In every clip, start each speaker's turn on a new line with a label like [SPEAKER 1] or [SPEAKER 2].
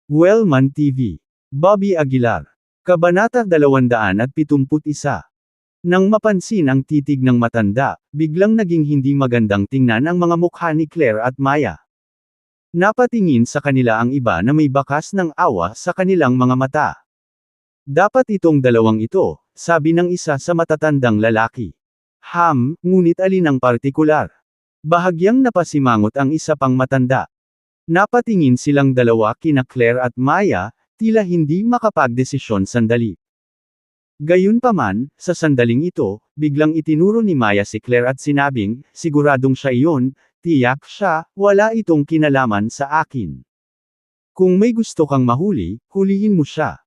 [SPEAKER 1] Wellman TV. Bobby Aguilar. Kabanata 271. Nang mapansin ang titig ng matanda, biglang naging hindi magandang tingnan ang mga mukha ni Claire at Maya. Napatingin sa kanila ang iba na may bakas ng awa sa kanilang mga mata. Dapat itong dalawang ito, sabi ng isa sa matatandang lalaki. Ngunit alin ang partikular? Bahagyang napasimangot ang isa pang matanda. Napatingin silang dalawa kina Claire at Maya, tila hindi makapagdesisyon sandali. Gayunpaman, sa sandaling ito, biglang itinuro ni Maya si Claire at sinabing, siguradong siya iyon, tiyak siya, wala itong kinalaman sa akin. Kung may gusto kang mahuli, hulihin mo siya.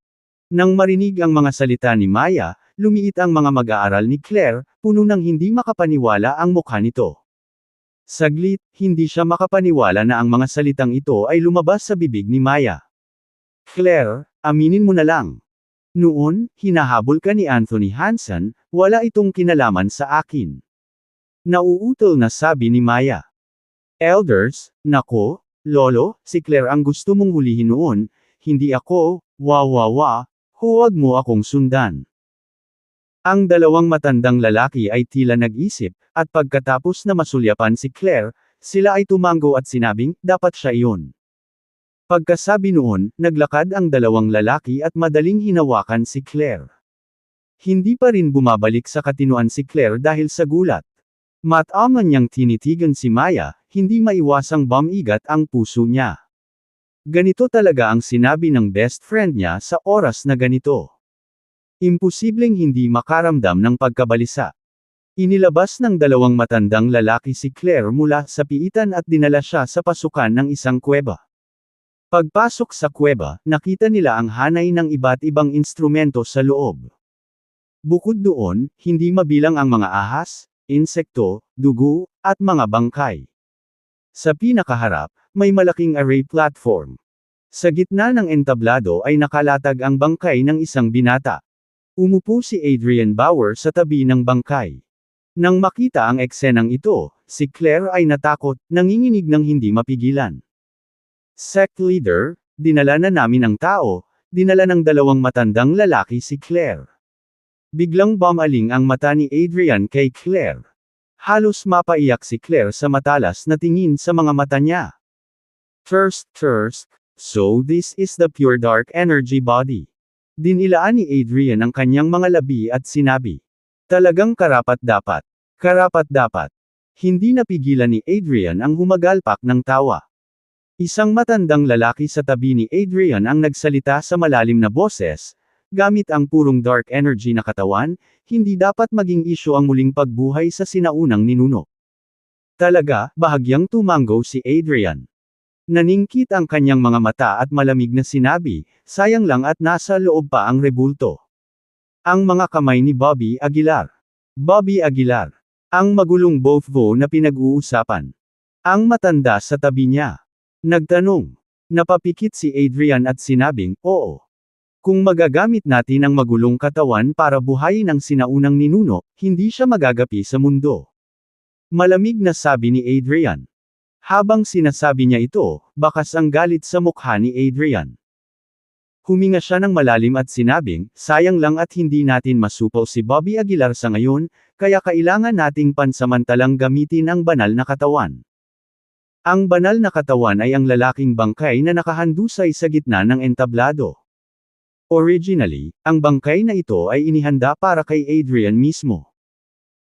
[SPEAKER 1] Nang marinig ang mga salita ni Maya, lumiit ang mga mag-aaral ni Claire, puno ng hindi makapaniwala ang mukha nito. Saglit, hindi siya makapaniwala na ang mga salitang ito ay lumabas sa bibig ni Maya. Claire, aminin mo na lang. Noon, hinahabol ka ni Anthony Hansen, wala itong kinalaman sa akin. Nauutol na sabi ni Maya. Elders, nako, lolo, si Claire ang gusto mong hulihin noon, hindi ako, huwag mo akong sundan. Ang dalawang matandang lalaki ay tila nag-isip, at pagkatapos na masulyapan si Claire, sila ay tumango at sinabing, dapat siya iyon. Pagkasabi noon, naglakad ang dalawang lalaki at madaling hinawakan si Claire. Hindi pa rin bumabalik sa katinuan si Claire dahil sa gulat. Mataman niyang tinitigan si Maya, hindi maiwasang bumigat ang puso niya. Ganito talaga ang sinabi ng best friend niya sa oras na ganito. Imposibleng hindi makaramdam ng pagkabalisa. Inilabas ng dalawang matandang lalaki si Claire mula sa piitan at dinala siya sa pasukan ng isang kuweba. Pagpasok sa kuweba, nakita nila ang hanay ng iba't ibang instrumento sa loob. Bukod doon, hindi mabilang ang mga ahas, insekto, dugo, at mga bangkay. Sa pinakaharap, may malaking array platform. Sa gitna ng entablado ay nakalatag ang bangkay ng isang binata. Umupo si Adrian Bauer sa tabi ng bangkay. Nang makita ang eksenang ito, si Claire ay natakot, nanginginig ng hindi mapigilan. Sect leader, dinala na namin ang tao, dinala ng dalawang matandang lalaki si Claire. Biglang bumaling ang mata ni Adrian kay Claire. Halos mapaiyak si Claire sa matalas na tingin sa mga mata niya. Thirst, so this is the pure dark energy body. Dinilaan ni Adrian ang kanyang mga labi at sinabi. Talagang karapat-dapat. Karapat-dapat. Hindi napigilan ni Adrian ang humagalpak ng tawa. Isang matandang lalaki sa tabi ni Adrian ang nagsalita sa malalim na boses, gamit ang purong dark energy na katawan, hindi dapat maging isyu ang muling pagbuhay sa sinaunang ninuno. Talaga, bahagyang tumango si Adrian. Naningkit ang kanyang mga mata at malamig na sinabi, sayang lang at nasa loob pa ang rebulto. Ang mga kamay ni Bobby Aguilar. Bobby Aguilar. Ang magulong bothvo na pinag-uusapan. Ang matanda sa tabi niya. Nagtanong. Napapikit si Adrian at sinabing, oo. Kung magagamit natin ang magulong katawan para buhayin ang sinaunang ninuno, hindi siya magagapi sa mundo. Malamig na sabi ni Adrian. Habang sinasabi niya ito, bakas ang galit sa mukha ni Adrian. Huminga siya ng malalim at sinabing, sayang lang at hindi natin masupaw si Bobby Aguilar sa ngayon, kaya kailangan nating pansamantalang gamitin ang banal na katawan. Ang banal na katawan ay ang lalaking bangkay na nakahandusay sa gitna ng entablado. Originally, ang bangkay na ito ay inihanda para kay Adrian mismo.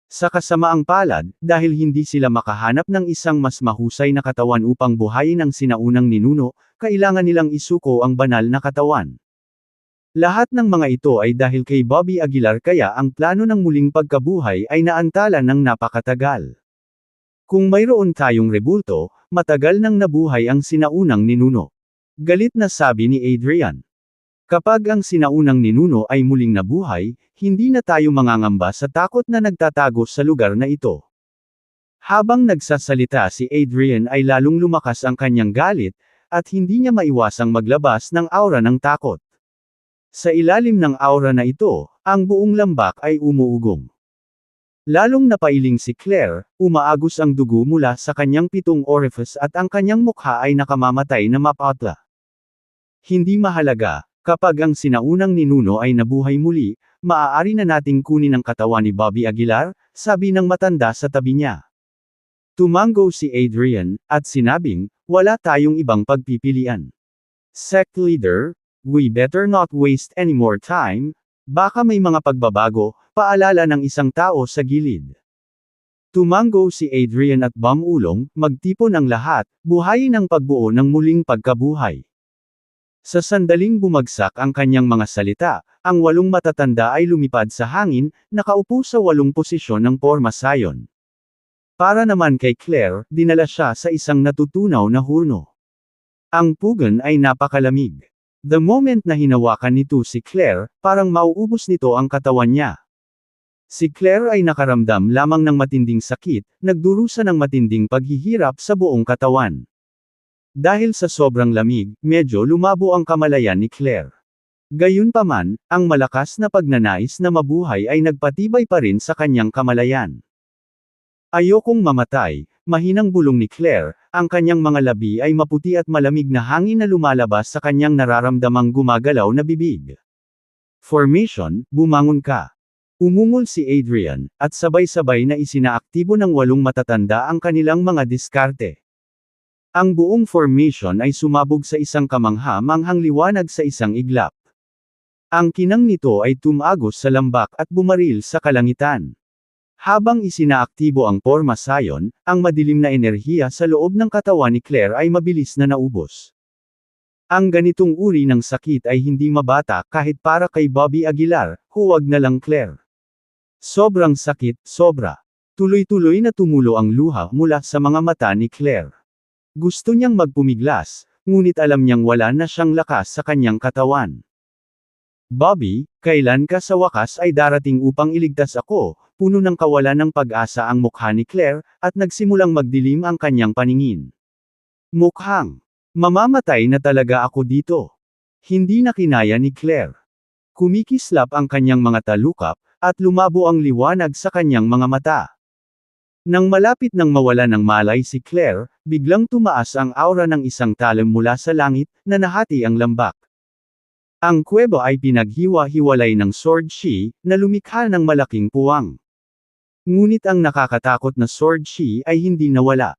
[SPEAKER 1] Sa kasamaang palad, dahil hindi sila makahanap ng isang mas mahusay na katawan upang buhayin ang sinaunang ninuno, kailangan nilang isuko ang banal na katawan. Lahat ng mga ito ay dahil kay Bobby Aguilar kaya ang plano ng muling pagkabuhay ay naantala ng napakatagal. Kung mayroon tayong rebulto, matagal nang nabuhay ang sinaunang ninuno. Galit na sabi ni Adrian. Kapag ang sinaunang ninuno ay muling nabuhay, hindi na tayo mangangamba sa takot na nagtatago sa lugar na ito. Habang nagsasalita si Adrian ay lalong lumakas ang kanyang galit, at hindi niya maiwasang maglabas ng aura ng takot. Sa ilalim ng aura na ito, ang buong lambak ay umuugong. Lalong napailing si Claire, umaagos ang dugo mula sa kanyang 7 orifice at ang kanyang mukha ay nakamamatay na mapatla. Hindi mahalaga, kapag ang sinaunang ninuno ay nabuhay muli, maaari na nating kunin ang katawan ni Bobby Aguilar, sabi ng matanda sa tabi niya. Tumango si Adrian, at sinabing, wala tayong ibang pagpipilian. Sect leader, we better not waste any more time, baka may mga pagbabago, paalala ng isang tao sa gilid. Tumango si Adrian at Bamulong, magtipon ang lahat, buhayin ang pagbuo ng muling pagkabuhay. Sa sandaling bumagsak ang kanyang mga salita, ang 8 matatanda ay lumipad sa hangin, nakaupo sa 8 posisyon ng pormasayon. Para naman kay Claire, dinala siya sa isang natutunaw na hurno. Ang pugon ay napakalamig. The moment na hinawakan nito si Claire, parang mauubos nito ang katawan niya. Si Claire ay nakaramdam lamang ng matinding sakit, nagdurusa ng matinding paghihirap sa buong katawan. Dahil sa sobrang lamig, medyo lumabo ang kamalayan ni Claire. Gayunpaman, ang malakas na pagnanais na mabuhay ay nagpatibay pa rin sa kanyang kamalayan. Ayokong mamatay, mahinang bulong ni Claire, ang kanyang mga labi ay maputi at malamig na hangin na lumalabas sa kanyang nararamdamang gumagalaw na bibig. Formation, bumangon ka. Umungol si Adrian, at sabay-sabay na isinaaktibo ng 8 matatanda ang kanilang mga diskarte. Ang buong formation ay sumabog sa isang kamangha-manghang liwanag sa isang iglap. Ang kinang nito ay tumagos sa lambak at bumaril sa kalangitan. Habang isinaaktibo ang pormasayon, ang madilim na enerhiya sa loob ng katawan ni Claire ay mabilis na naubos. Ang ganitong uri ng sakit ay hindi mabata kahit para kay Bobby Aguilar, huwag na lang Claire. Sobrang sakit, sobra. Tuloy-tuloy na tumulo ang luha mula sa mga mata ni Claire. Gusto niyang magpumiglas, ngunit alam niyang wala na siyang lakas sa kanyang katawan. Bobby, kailan ka sa wakas ay darating upang iligtas ako? Puno ng kawalan ng pag-asa ang mukha ni Claire, at nagsimulang magdilim ang kanyang paningin. Mukhang mamamatay na talaga ako dito. Hindi na kinaya ni Claire. Kumikislap ang kanyang mga talukap, at lumabo ang liwanag sa kanyang mga mata. Nang malapit nang mawala ng malay si Claire, biglang tumaas ang aura ng isang talim mula sa langit, na nahati ang lambak. Ang kuweba ay pinaghiwa-hiwalay ng sword shi, na lumikha ng malaking puwang. Ngunit ang nakakatakot na sword shi ay hindi nawala.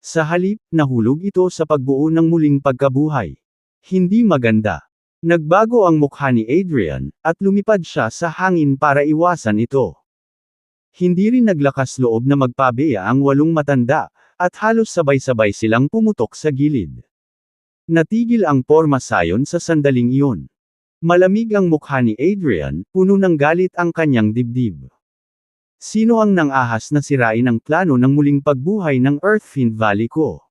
[SPEAKER 1] Sa halip, nahulog ito sa pagbuo ng muling pagkabuhay. Hindi maganda. Nagbago ang mukha ni Adrian, at lumipad siya sa hangin para iwasan ito. Hindi rin naglakas loob na magpabeya ang 8 matanda, at halos sabay-sabay silang pumutok sa gilid. Natigil ang pormasayon sa sandaling iyon. Malamig ang mukha ni Adrian, puno ng galit ang kanyang dibdib. Sino ang nang-ahas na sirain ang plano ng muling pagbuhay ng Earthfiend Valley ko?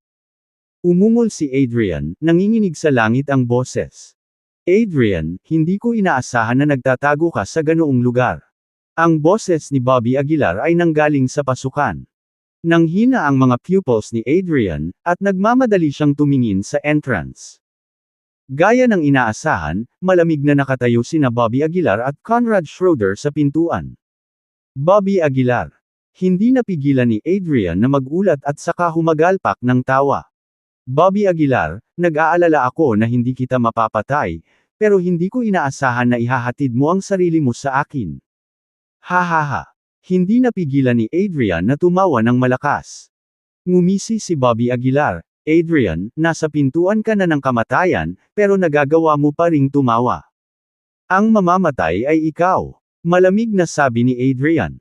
[SPEAKER 1] Umungol si Adrian, nanginginig sa langit ang boses. Adrian, hindi ko inaasahan na nagtatago ka sa ganoong lugar. Ang boses ni Bobby Aguilar ay nanggaling sa pasukan. Nanghina ang mga pupils ni Adrian, at nagmamadali siyang tumingin sa entrance. Gaya ng inaasahan, malamig na nakatayo sina Bobby Aguilar at Conrad Schroeder sa pintuan. Bobby Aguilar. Hindi napigilan ni Adrian na magulat at saka humagalpak ng tawa. Bobby Aguilar, nag-aalala ako na hindi kita mapapatay, pero hindi ko inaasahan na ihahatid mo ang sarili mo sa akin. Hahaha. Hindi napigilan ni Adrian na tumawa ng malakas. Ngumisi si Bobby Aguilar. Adrian, nasa pintuan ka na ng kamatayan, pero nagagawa mo pa ring tumawa. Ang mamamatay ay ikaw. Malamig na sabi ni Adrian.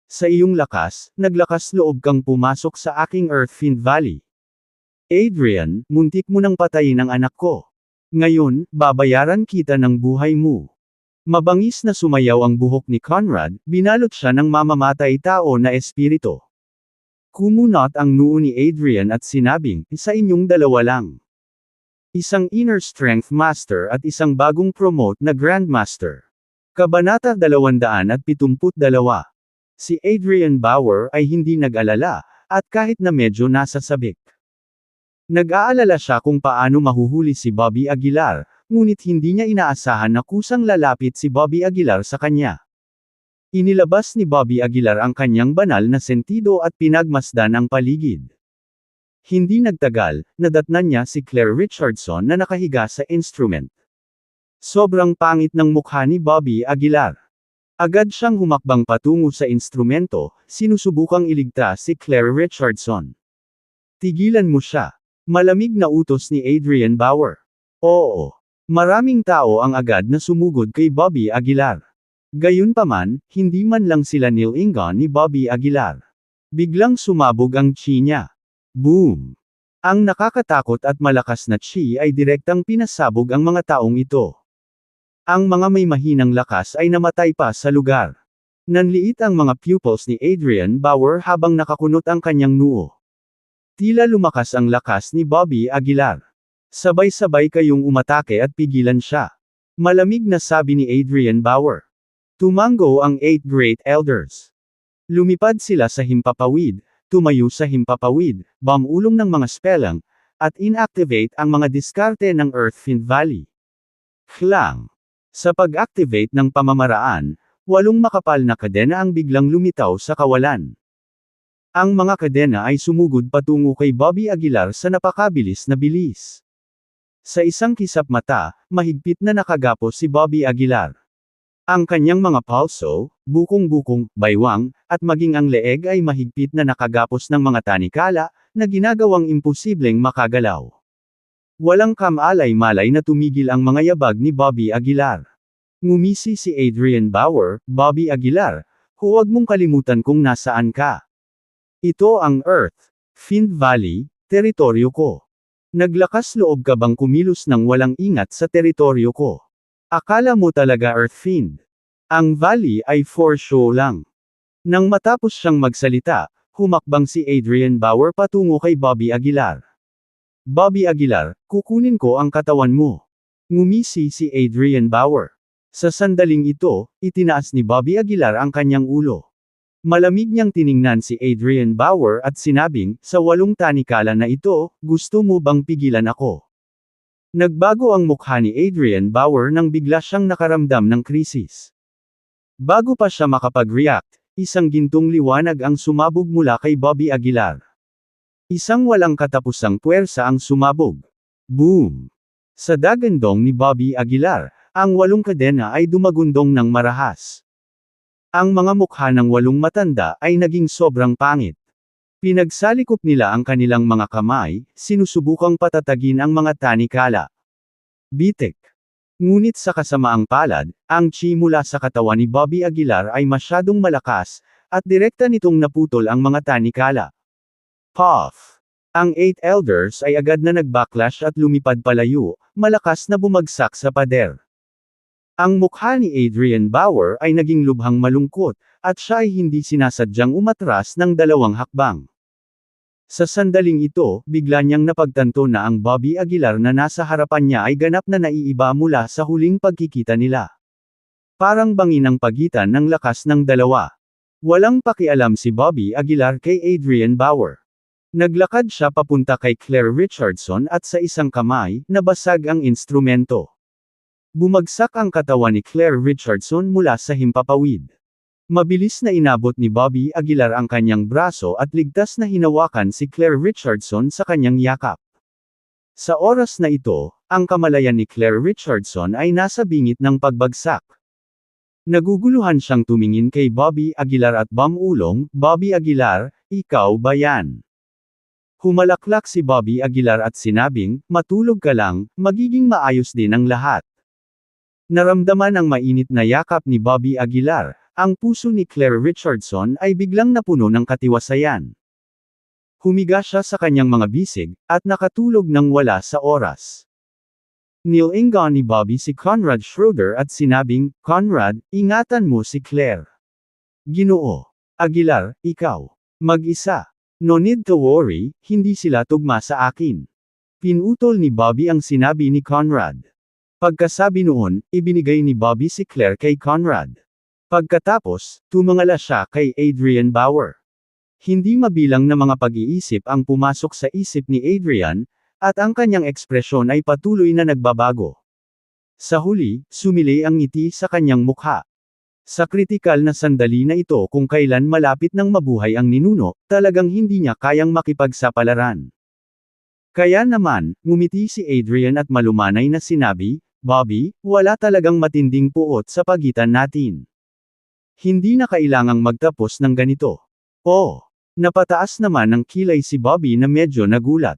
[SPEAKER 1] Sa iyong lakas, naglakas loob kang pumasok sa aking Earthfiend Valley. Adrian, muntik mo nang patayin ang anak ko. Ngayon, babayaran kita ng buhay mo. Mabangis na sumayaw ang buhok ni Conrad, binalot siya ng mamamatay tao na espiritu. Kumunot ang noo ni Adrian at sinabing, sa inyong dalawa lang. Isang Inner Strength Master at isang bagong promote na Grandmaster. Kabanata 272. Si Adrian Bauer ay hindi nag-alala, at kahit na medyo nasa sabik. Nag-aalala siya kung paano mahuhuli si Bobby Aguilar, ngunit hindi niya inaasahan na kusang lalapit si Bobby Aguilar sa kanya. Inilabas ni Bobby Aguilar ang kanyang banal na sentido at pinagmasdan ang paligid. Hindi nagtagal, nadatnan niya si Claire Richardson na nakahiga sa instrument. Sobrang pangit ng mukha ni Bobby Aguilar. Agad siyang humakbang patungo sa instrumento, sinusubukang iligtas si Claire Richardson. Tigilan mo siya. Malamig na utos ni Adrian Bauer. Oo. Maraming tao ang agad na sumugod kay Bobby Aguilar. Gayunpaman, hindi man lang sila nilingan ni Bobby Aguilar. Biglang sumabog ang chi niya. Boom! Ang nakakatakot at malakas na chi ay direktang pinasabog ang mga taong ito. Ang mga may mahinang lakas ay namatay pa sa lugar. Nanliit ang mga pupils ni Adrian Bauer habang nakakunot ang kanyang noo. Tila lumakas ang lakas ni Bobby Aguilar. Sabay-sabay kayong umatake at pigilan siya. Malamig na sabi ni Adrian Bauer. Tumango ang 8 Great Elders. Lumipad sila sa himpapawid, tumayo sa himpapawid, bumulong ng mga spelang, at inactivate ang mga diskarte ng Earthfiend Valley. Klang! Sa pag-activate ng pamamaraan, 8 makapal na kadena ang biglang lumitaw sa kawalan. Ang mga kadena ay sumugod patungo kay Bobby Aguilar sa napakabilis na bilis. Sa isang kisap mata, mahigpit na nakagapos si Bobby Aguilar. Ang kanyang mga palso, bukong-bukong, baywang, at maging ang leeg ay mahigpit na nakagapos ng mga tanikala, na ginagawang imposibleng makagalaw. Walang kamalay-malay na tumigil ang mga yabag ni Bobby Aguilar. Ngumisi si Adrian Bauer, Bobby Aguilar, huwag mong kalimutan kung nasaan ka. Ito ang Earthfiend Valley, teritoryo ko. Naglakas loob ka bang kumilos ng walang ingat sa teritoryo ko? Akala mo talaga Earthfiend? Ang Valley ay for show lang. Nang matapos siyang magsalita, humakbang si Adrian Bauer patungo kay Bobby Aguilar. Bobby Aguilar, kukunin ko ang katawan mo. Ngumisi si Adrian Bauer. Sa sandaling ito, itinaas ni Bobby Aguilar ang kanyang ulo. Malamig niyang tiningnan si Adrian Bauer at sinabing, sa 8 tanikala na ito, gusto mo bang pigilan ako? Nagbago ang mukha ni Adrian Bauer nang bigla siyang nakaramdam ng krisis. Bago pa siya makapag-react, isang gintong liwanag ang sumabog mula kay Bobby Aguilar. Isang walang katapusang puwersa ang sumabog. Boom! Sa dagandong ni Bobby Aguilar, ang 8 kadena ay dumagundong ng marahas. Ang mga mukha ng 8 matanda ay naging sobrang pangit. Pinagsalikop nila ang kanilang mga kamay, sinusubukang patatagin ang mga tanikala. Bitik. Ngunit sa kasamaang palad, ang chi mula sa katawan ni Bobby Aguilar ay masyadong malakas, at direkta nitong naputol ang mga tanikala. Puff! Ang 8 elders ay agad na nag-backlash at lumipad palayo, malakas na bumagsak sa pader. Ang mukha ni Adrian Bauer ay naging lubhang malungkot, at siya ay hindi sinasadyang umatras ng 2 hakbang. Sa sandaling ito, bigla niyang napagtanto na ang Bobby Aguilar na nasa harapan niya ay ganap na naiiba mula sa huling pagkikita nila. Parang bangin ang pagitan ng lakas ng dalawa. Walang pakialam si Bobby Aguilar kay Adrian Bauer. Naglakad siya papunta kay Claire Richardson at sa isang kamay, nabasag ang instrumento. Bumagsak ang katawan ni Claire Richardson mula sa himpapawid. Mabilis na inabot ni Bobby Aguilar ang kanyang braso at ligtas na hinawakan si Claire Richardson sa kanyang yakap. Sa oras na ito, ang kamalayan ni Claire Richardson ay nasa bingit ng pagbagsak. Naguguluhan siyang tumingin kay Bobby Aguilar at bumulong, Bobby Aguilar, ikaw ba yan? Humalaklak si Bobby Aguilar at sinabing, matulog ka lang, magiging maayos din ang lahat. Naramdaman ang mainit na yakap ni Bobby Aguilar, ang puso ni Claire Richardson ay biglang napuno ng katiwasayan. Humiga siya sa kanyang mga bisig, at nakatulog nang wala sa oras. Nilingan ni Bobby si Conrad Schroeder at sinabing, Conrad, ingatan mo si Claire. Ginoo. Aguilar, ikaw. Mag-isa. No need to worry, hindi sila tugma sa akin. Pinutol ni Bobby ang sinabi ni Conrad. Pagkasabi noon, ibinigay ni Bobby si Claire kay Conrad. Pagkatapos, tumangala siya kay Adrian Bauer. Hindi mabilang na mga pag-iisip ang pumasok sa isip ni Adrian, at ang kanyang ekspresyon ay patuloy na nagbabago. Sa huli, sumili ang ngiti sa kanyang mukha. Sa kritikal na sandali na ito kung kailan malapit ng mabuhay ang ninuno, talagang hindi niya kayang makipagsapalaran. Kaya naman, ngumiti si Adrian at malumanay na sinabi, Bobby, wala talagang matinding puot sa pagitan natin. Hindi na kailangang magtapos ng ganito. Oh, napataas naman ng kilay si Bobby na medyo nagulat.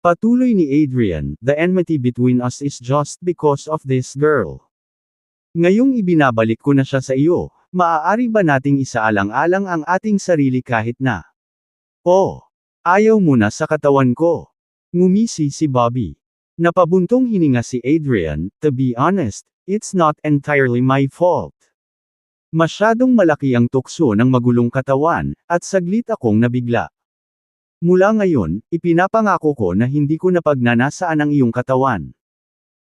[SPEAKER 1] Patuloy ni Adrian, the enmity between us is just because of this girl. Ngayong ibinabalik ko na siya sa iyo, maaari ba nating isaalang-alang ang ating sarili kahit na? Oh, ayaw mo na sa katawan ko. Ngumisi si Bobby. Napabuntong hininga si Adrian, to be honest, it's not entirely my fault. Masyadong malaki ang tukso ng magulong katawan, at saglit akong nabigla. Mula ngayon, ipinapangako ko na hindi ko napagnanasaan ang iyong katawan.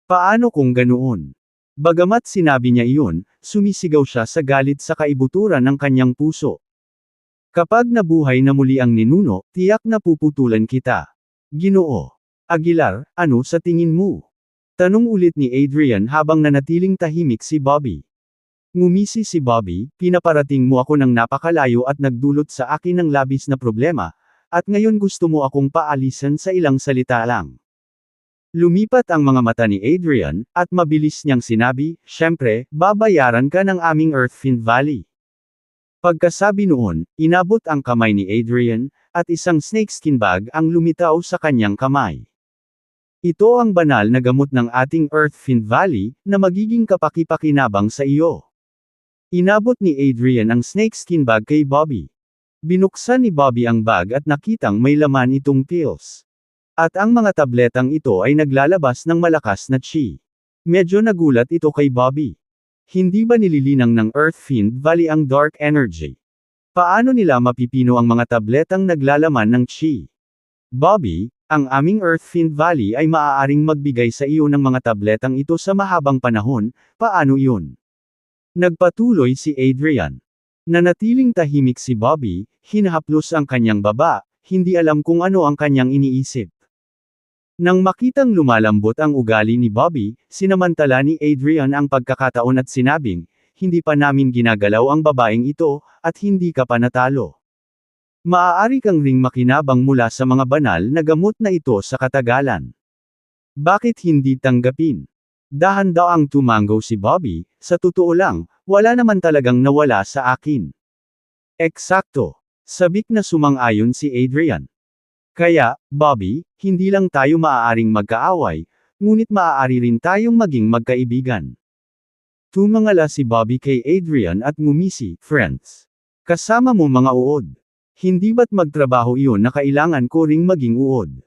[SPEAKER 1] Paano kung ganoon? Bagamat sinabi niya iyon, sumisigaw siya sa galit sa kaibuturan ng kanyang puso. Kapag nabuhay na muli ang ninuno, tiyak na puputulan kita. Ginoo Aguilar, ano sa tingin mo? Tanong ulit ni Adrian habang nanatiling tahimik si Bobby. Ngumisi si Bobby, pinaparating mo ako ng napakalayo at nagdulot sa akin ng labis na problema, at ngayon gusto mo akong paalisan sa ilang salita lang. Lumipat ang mga mata ni Adrian, at mabilis niyang sinabi, syempre, babayaran ka ng aming Earthfiend Valley. Pagkasabi noon, inabot ang kamay ni Adrian, at isang snakeskin bag ang lumitaw sa kanyang kamay. Ito ang banal na gamot ng ating Earthfiend Valley, na magiging kapaki-pakinabang sa iyo. Inabot ni Adrian ang snakeskin bag kay Bobby. Binuksan ni Bobby ang bag at nakitang may laman itong pills. At ang mga tabletang ito ay naglalabas ng malakas na chi. Medyo nagulat ito kay Bobby. Hindi ba nililinang ng Earthfiend Valley ang dark energy? Paano nila mapipino ang mga tabletang naglalaman ng chi? Bobby, ang aming Earthfiend Valley ay maaaring magbigay sa iyo ng mga tabletang ito sa mahabang panahon, paano yun? Nagpatuloy si Adrian. Nanatiling tahimik si Bobby, hinahaplos ang kanyang baba, hindi alam kung ano ang kanyang iniisip. Nang makitang lumalambot ang ugali ni Bobby, sinamantala ni Adrian ang pagkakataon at sinabing, hindi pa namin ginagalaw ang babaeng ito, at hindi ka pa natalo. Maaari kang ring makinabang mula sa mga banal na gamot na ito sa katagalan. Bakit hindi tanggapin? Dahan-daang tumango si Bobby, sa totoo lang, wala naman talagang nawala sa akin. Eksakto. Sabik na sumang-ayon si Adrian. Kaya, Bobby, hindi lang tayo maaaring magkaaway, ngunit maaari rin tayong maging magkaibigan. Tumangala si Bobby kay Adrian at ngumisi, friends. Kasama mo mga uod. Hindi ba't magtrabaho iyon na kailangan ko ring maging uod?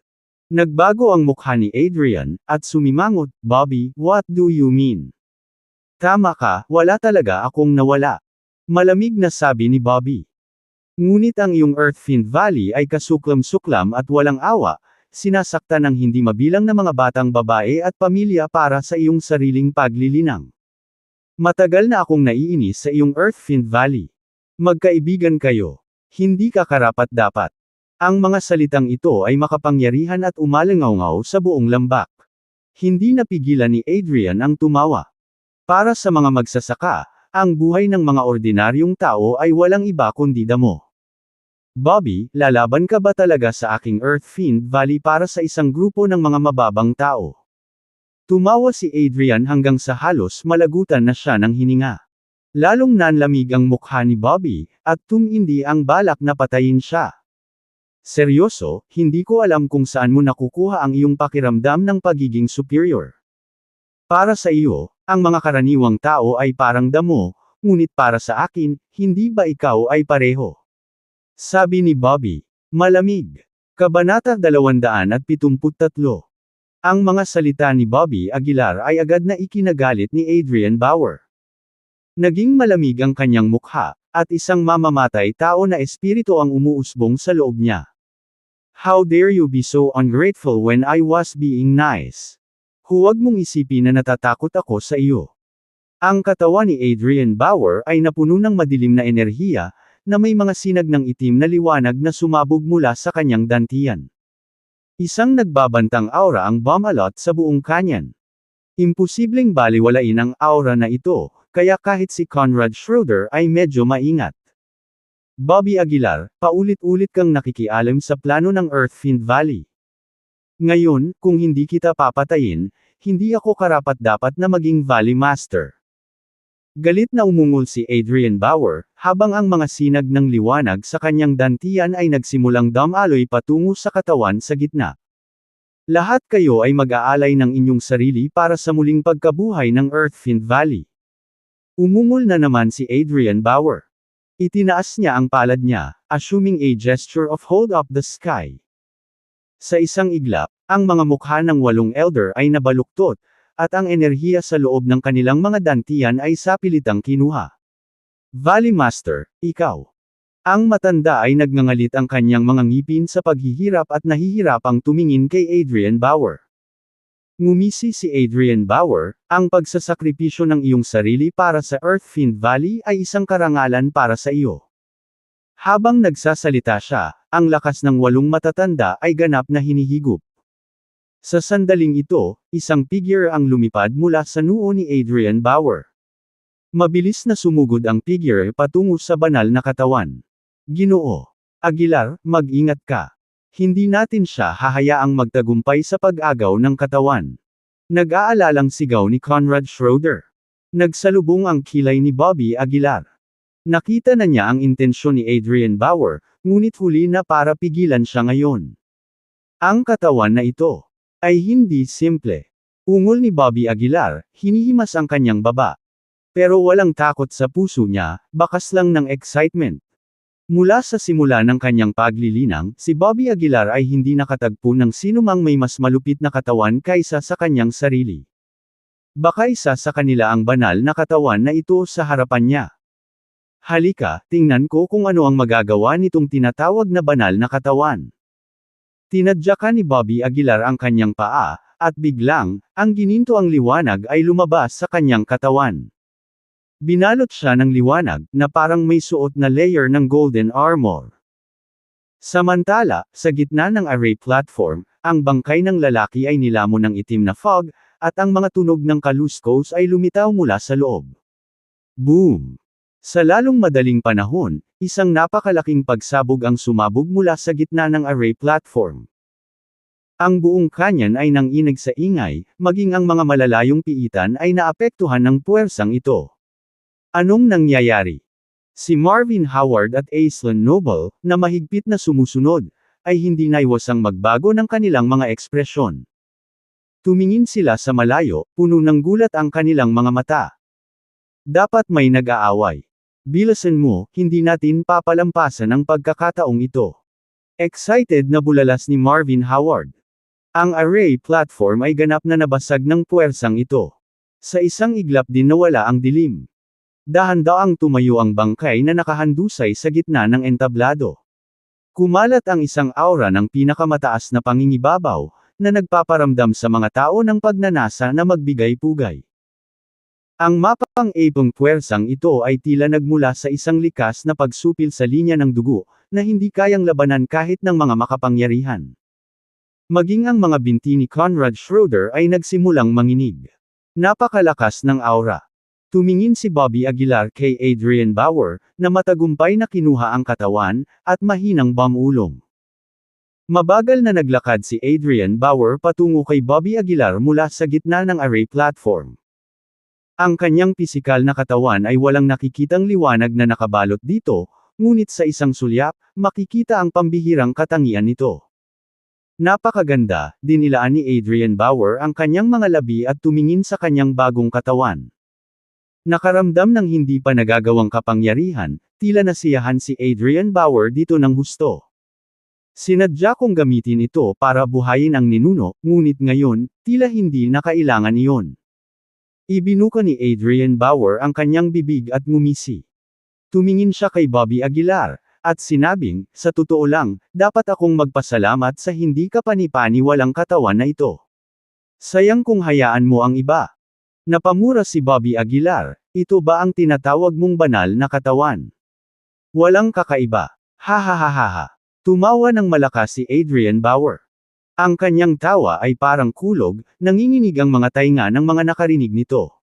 [SPEAKER 1] Nagbago ang mukha ni Adrian, at sumimangot, Bobby, what do you mean? Tama ka, wala talaga akong nawala. Malamig na sabi ni Bobby. Ngunit ang iyong Earthfiend Valley ay kasuklam-suklam at walang awa, sinasaktan ng hindi mabilang na mga batang babae at pamilya para sa iyong sariling paglilinang. Matagal na akong naiinis sa iyong Earthfiend Valley. Magkaibigan kayo. Hindi ka karapat-dapat. Ang mga salitang ito ay makapangyarihan at umalangaw sa buong lambak. Hindi napigilan ni Adrian ang tumawa. Para sa mga magsasaka, ang buhay ng mga ordinaryong tao ay walang iba kundi damo. Bobby, lalaban ka ba talaga sa aking Earthfiend Valley para sa isang grupo ng mga mababang tao? Tumawa si Adrian hanggang sa halos malagutan na siya ng hininga. Lalong nanlamig ang mukha ni Bobby, at tumindi ang balak na patayin siya. Seryoso, hindi ko alam kung saan mo nakukuha ang iyong pakiramdam ng pagiging superior. Para sa iyo, ang mga karaniwang tao ay parang damo, ngunit para sa akin, hindi ba ikaw ay pareho? Sabi ni Bobby. Malamig. Kabanata 273. Ang mga salita ni Bobby Aguilar ay agad na ikinagalit ni Adrian Bauer. Naging malamig ang kanyang mukha, at isang mamamatay tao na espiritu ang umuusbong sa loob niya. How dare you be so ungrateful when I was being nice? Huwag mong isipin na natatakot ako sa iyo. Ang katawan ni Adrian Bauer ay napuno ng madilim na enerhiya, na may mga sinag ng itim na liwanag na sumabog mula sa kanyang dantian. Isang nagbabantang aura ang bumalot sa buong kanyan. Imposibleng baliwalain ang aura na ito, kaya kahit si Conrad Schroeder ay medyo maingat. Bobby Aguilar, paulit-ulit kang nakikialam sa plano ng Earthfiend Valley. Ngayon, kung hindi kita papatayin, hindi ako karapat-dapat na maging Valley Master. Galit na umungol si Adrian Bauer, habang ang mga sinag ng liwanag sa kanyang dantian ay nagsimulang dumaloy patungo sa katawan sa gitna. Lahat kayo ay mag-aalay ng inyong sarili para sa muling pagkabuhay ng Earthfiend Valley. Umungol na naman si Adrian Bauer. Itinaas niya ang palad niya, assuming a gesture of hold up the sky. Sa isang iglap, ang mga mukha ng 8 elder ay nabaluktot, at ang enerhiya sa loob ng kanilang mga dantian ay sapilitang kinuha. Valley Master, ikaw. Ang matanda ay nagngangalit ang kanyang mga ngipin sa paghihirap at nahihirapang tumingin kay Adrian Bauer. Ngumisi si Adrian Bauer, ang pagsasakripisyo ng iyong sarili para sa Earthfiend Valley ay isang karangalan para sa iyo. Habang nagsasalita siya, ang lakas ng 8 matatanda ay ganap na hinihigop. Sa sandaling ito, isang figure ang lumipad mula sa noo ni Adrian Bauer. Mabilis na sumugod ang figure patungo sa banal na katawan. Ginoo Aguilar, mag-ingat ka. Hindi natin siya hahayaang magtagumpay sa pag-agaw ng katawan. Nag-aalalang sigaw ni Conrad Schroeder. Nagsalubong ang kilay ni Bobby Aguilar. Nakita na niya ang intensyon ni Adrian Bauer, ngunit huli na para pigilan siya ngayon. Ang katawan na ito ay hindi simple. Ungol ni Bobby Aguilar, hinihimas ang kanyang baba. Pero walang takot sa puso niya, bakas lang ng excitement. Mula sa simula ng kanyang paglilinang, si Bobby Aguilar ay hindi nakatagpo ng sinumang may mas malupit na katawan kaysa sa kanyang sarili. Baka isa sa kanila ang banal na katawan na ito sa harapan niya. Halika, tingnan ko kung ano ang magagawa nitong tinatawag na banal na katawan. Tinadyakan ni Bobby Aguilar ang kanyang paa, at biglang, ang gininto ang liwanag ay lumabas sa kanyang katawan. Binalot siya ng liwanag, na parang may suot na layer ng golden armor. Samantala, sa gitna ng array platform, ang bangkay ng lalaki ay nilamon ng itim na fog, at ang mga tunog ng kaluskos ay lumitaw mula sa loob. Boom! Sa lalong madaling panahon, isang napakalaking pagsabog ang sumabog mula sa gitna ng array platform. Ang buong kanyan ay nanginig sa ingay, maging ang mga malalayong piitan ay naapektuhan ng puwersang ito. Anong nangyayari? Si Marvin Howard at Aislinn Noble, na mahigpit na sumusunod, ay hindi naiwasang magbago ng kanilang mga ekspresyon. Tumingin sila sa malayo, puno ng gulat ang kanilang mga mata. Dapat may nag-aaway. Bilisan mo, hindi natin papalampasan ang pagkakataong ito. Excited na bulalas ni Marvin Howard. Ang array platform ay ganap na nabasag ng puwersang ito. Sa isang iglap din nawala ang dilim. Dahan-daang tumayo ang bangkay na nakahandusay sa gitna ng entablado. Kumalat ang isang aura ng pinakamataas na pangingibabaw, na nagpaparamdam sa mga tao ng pagnanasa na magbigay-pugay. Ang mapang-epong puwersang ito ay tila nagmula sa isang likas na pagsupil sa linya ng dugo, na hindi kayang labanan kahit ng mga makapangyarihan. Maging ang mga binti ni Conrad Schroeder ay nagsimulang manginig. Napakalakas ng aura. Tumingin si Bobby Aguilar kay Adrian Bauer, na matagumpay na kinuha ang katawan, at mahinang bamulong. Mabagal na naglakad si Adrian Bauer patungo kay Bobby Aguilar mula sa gitna ng array platform. Ang kanyang pisikal na katawan ay walang nakikitang liwanag na nakabalot dito, ngunit sa isang sulyap, makikita ang pambihirang katangian nito. Napakaganda, dinilaan ni Adrian Bauer ang kanyang mga labi at tumingin sa kanyang bagong katawan. Nakaramdam ng hindi pa nagagawang kapangyarihan, tila nasiyahan si Adrian Bauer dito ng husto. Sinadya kong gamitin ito para buhayin ang ninuno, ngunit ngayon, tila hindi na kailangan iyon. Ibinuka ni Adrian Bauer ang kanyang bibig at ngumisi. Tumingin siya kay Bobby Aguilar, at sinabing, sa totoo lang, dapat akong magpasalamat sa hindi kapani-pani walang katawan na ito. Sayang kung hayaan mo ang iba. Napamura si Bobby Aguilar, ito ba ang tinatawag mong banal na katawan? Walang kakaiba. Ha ha ha ha ha. Tumawa ng malakas si Adrian Bauer. Ang kanyang tawa ay parang kulog, nanginginig ang mga tainga ng mga nakarinig nito.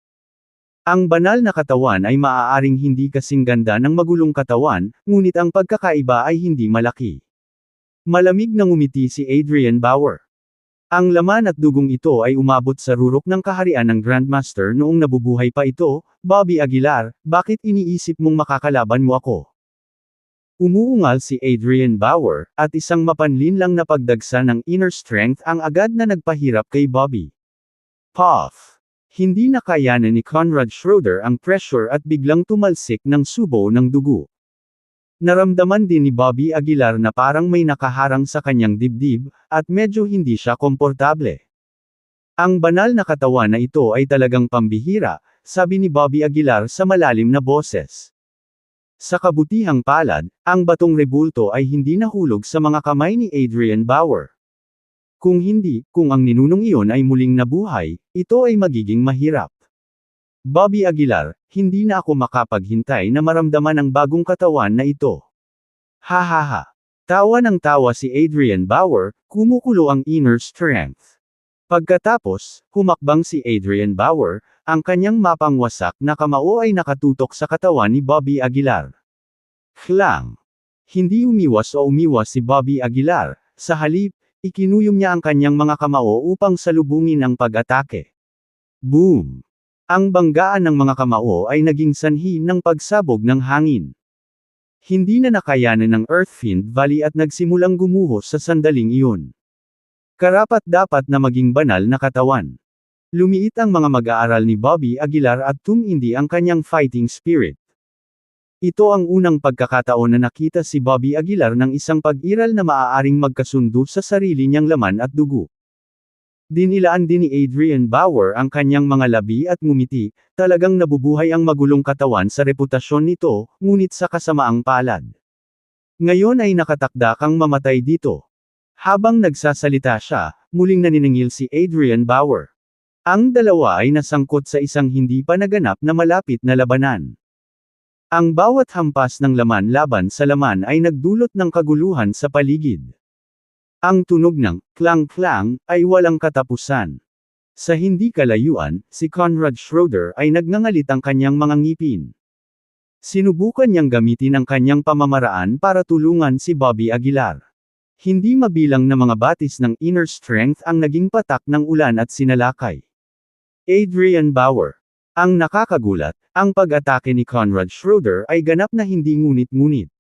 [SPEAKER 1] Ang banal na katawan ay maaaring hindi kasing ganda ng magulong katawan, ngunit ang pagkakaiba ay hindi malaki. Malamig na ngumiti si Adrian Bauer. Ang laman at dugong ito ay umabot sa rurok ng kaharian ng Grandmaster noong nabubuhay pa ito. Bobby Aguilar, bakit iniisip mong makakalaban mo ako? Umuungal si Adrian Bauer, at isang mapanlinlang na pagdagsa ng inner strength ang agad na nagpahirap kay Bobby. Puff! Hindi nakayanan ni Conrad Schroeder ang pressure at biglang tumalsik ng subo ng dugo. Naramdaman din ni Bobby Aguilar na parang may nakaharang sa kanyang dibdib, at medyo hindi siya komportable. Ang banal na katawan na ito ay talagang pambihira, sabi ni Bobby Aguilar sa malalim na boses. Sa kabutihang palad, ang batong rebulto ay hindi nahulog sa mga kamay ni Adrian Bauer. Kung hindi, kung ang ninunong iyon ay muling nabuhay, ito ay magiging mahirap. Bobby Aguilar, hindi na ako makapaghintay na maramdaman ang bagong katawan na ito. Hahaha. Tawa ng tawa si Adrian Bauer, kumukulo ang inner strength. Pagkatapos, humakbang si Adrian Bauer, ang kanyang mapangwasak na kamao ay nakatutok sa katawan ni Bobby Aguilar. Klang! Hindi umiwas si Bobby Aguilar, sa halip, ikinuyom niya ang kanyang mga kamao upang salubungin ang pag-atake. Boom! Ang banggaan ng mga kamao ay naging sanhi ng pagsabog ng hangin. Hindi na nakayanan ng Earthfiend Valley at nagsimulang gumuhos sa sandaling iyon. Karapat-dapat na maging banal na katawan. Lumiit ang mga mag-aaral ni Bobby Aguilar at tumindi ang kanyang fighting spirit. Ito ang unang pagkakataon na nakita si Bobby Aguilar ng isang pag-iral na maaaring magkasundo sa sarili niyang laman at dugo. Dinilaan din ni Adrian Bauer ang kanyang mga labi at ngumiti, talagang nabubuhay ang magulong katawan sa reputasyon nito, ngunit sa kasamaang palad. Ngayon ay nakatakda kang mamatay dito. Habang nagsasalita siya, muling naniningil si Adrian Bauer. Ang dalawa ay nasangkot sa isang hindi pa naganap na malapit na labanan. Ang bawat hampas ng laman laban sa laman ay nagdulot ng kaguluhan sa paligid. Ang tunog ng klang-klang ay walang katapusan. Sa hindi kalayuan, si Conrad Schroeder ay nagngangalit ang kanyang mga ngipin. Sinubukan niyang gamitin ang kanyang pamamaraan para tulungan si Bobby Aguilar. Hindi mabilang na mga batis ng inner strength ang naging patak ng ulan at sinalakay. Adrian Bauer. Ang nakakagulat, ang pag-atake ni Conrad Schroeder ay ganap na hindi ngunit-ngunit.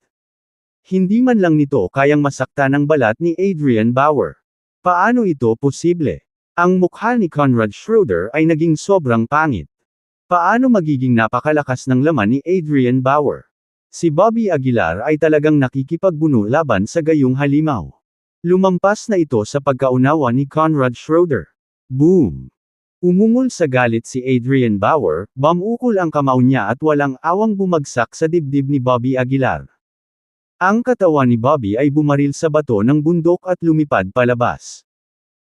[SPEAKER 1] Hindi man lang nito kayang masaktan ang balat ni Adrian Bauer. Paano ito posible? Ang mukha ni Conrad Schroeder ay naging sobrang pangit. Paano magiging napakalakas ng laman ni Adrian Bauer? Si Bobby Aguilar ay talagang nakikipagbuno laban sa gayong halimaw. Lumampas na ito sa pagkaunawa ni Conrad Schroeder. Boom! Umungol sa galit si Adrian Bauer, bumukol ang kamao niya at walang awang bumagsak sa dibdib ni Bobby Aguilar. Ang katawan ni Bobby ay bumaril sa bato ng bundok at lumipad palabas.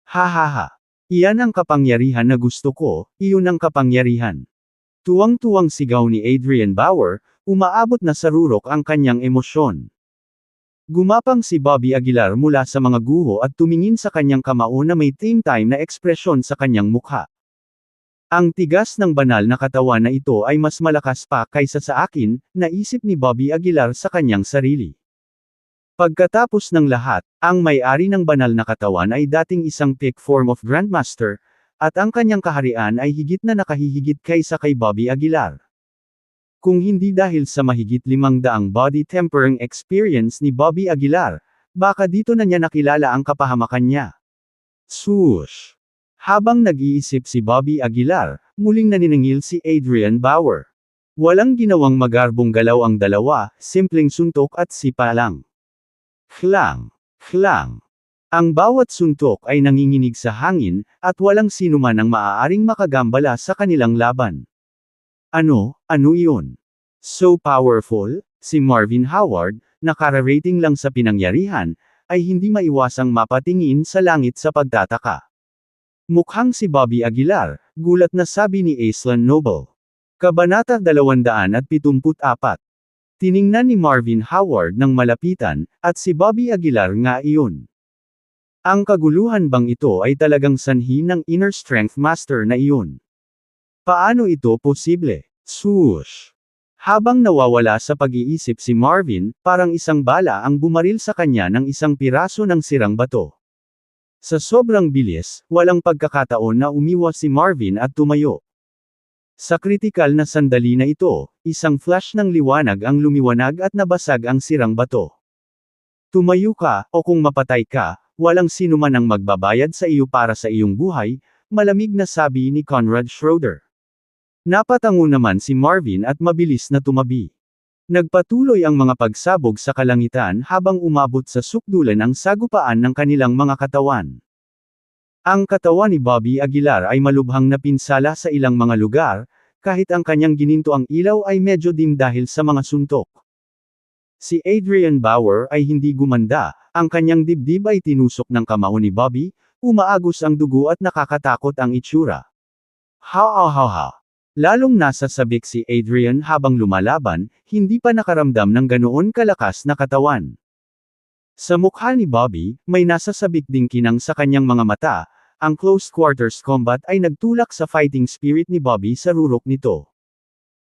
[SPEAKER 1] Hahaha. Iyan ang kapangyarihan na gusto ko, iyon ang kapangyarihan. Tuwang-tuwang sigaw ni Adrian Bauer, umaabot na sa rurok ang kanyang emosyon. Gumapang si Bobby Aguilar mula sa mga guho at tumingin sa kanyang kamao na may time na ekspresyon sa kanyang mukha. Ang tigas ng banal na katawan na ito ay mas malakas pa kaysa sa akin, naisip ni Bobby Aguilar sa kanyang sarili. Pagkatapos ng lahat, ang may-ari ng banal na katawan ay dating isang peak form of Grandmaster, at ang kanyang kaharian ay higit na nakahihigit kaysa kay Bobby Aguilar. Kung hindi dahil sa mahigit 500 body tempering experience ni Bobby Aguilar, baka dito na niya nakilala ang kapahamakan niya. Swoosh! Habang nag-iisip si Bobby Aguilar, muling naniningil si Adrian Bauer. Walang ginawang magarbong galaw ang dalawa, simpleng suntok at sipa lang. Klang! Klang! Ang bawat suntok ay nanginginig sa hangin, at walang sinuman ang maaaring makagambala sa kanilang laban. Ano iyon? So powerful, si Marvin Howard, nakararating lang sa pinangyarihan, ay hindi maiwasang mapatingin sa langit sa pagtataka. Mukhang si Bobby Aguilar, gulat na sabi ni Aislinn Noble. Kabanata 274. Tiningnan ni Marvin Howard ng malapitan, at si Bobby Aguilar nga iyon. Ang kaguluhan bang ito ay talagang sanhi ng inner strength master na iyon? Paano ito posible? Swoosh! Habang nawawala sa pag-iisip si Marvin, parang isang bala ang bumaril sa kanya ng isang piraso ng sirang bato. Sa sobrang bilis, walang pagkakataon na umiwas si Marvin at tumayo. Sa kritikal na sandali na ito, isang flash ng liwanag ang lumiwanag at nabasag ang sirang bato. Tumayo ka, o kung mapatay ka, walang sinuman ang magbabayad sa iyo para sa iyong buhay, malamig na sabi ni Conrad Schroeder. Napatango naman si Marvin at mabilis na tumabi. Nagpatuloy ang mga pagsabog sa kalangitan habang umabot sa sukdulan ang sagupaan ng kanilang mga katawan. Ang katawan ni Bobby Aguilar ay malubhang napinsala sa ilang mga lugar, kahit ang kanyang ginintoang ilaw ay medyo dim dahil sa mga suntok. Si Adrian Bauer ay hindi gumanda, ang kanyang dibdib ay tinusok ng kamao ni Bobby, umaagos ang dugo at nakakatakot ang itsura. Ha. Lalong nasa sabik si Adrian habang lumalaban, hindi pa nakaramdam ng ganoon kalakas na katawan. Sa mukha ni Bobby, may nasasabik ding kinang sa kanyang mga mata, ang close quarters combat ay nagtulak sa fighting spirit ni Bobby sa rurok nito.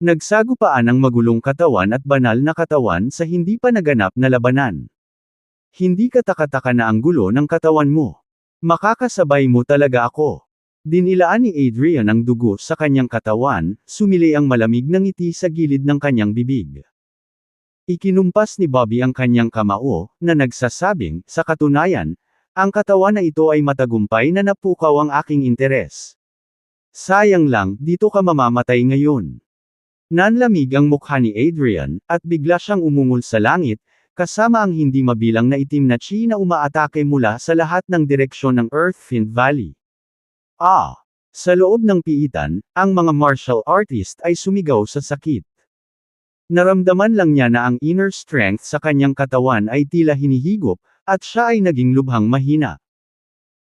[SPEAKER 1] Nagsagupaan ang magulong katawan at banal na katawan sa hindi pa naganap na labanan. Hindi katakataka na ang gulo ng katawan mo. Makakasabay mo talaga ako. Dinilaan ni Adrian ang dugo sa kanyang katawan, sumili ang malamig na ngiti sa gilid ng kanyang bibig. Ikinumpas ni Bobby ang kanyang kamao, na nagsasabing, sa katunayan, ang katawan na ito ay matagumpay na napukaw ang aking interes. Sayang lang, dito ka mamamatay ngayon. Nanlamig ang mukha ni Adrian, at bigla siyang umungol sa langit, kasama ang hindi mabilang na itim na chi na umaatake mula sa lahat ng direksyon ng Earthfiend Valley. Sa loob ng piitan, ang mga martial artist ay sumigaw sa sakit. Naramdaman lang niya na ang inner strength sa kanyang katawan ay tila hinihigop, at siya ay naging lubhang mahina.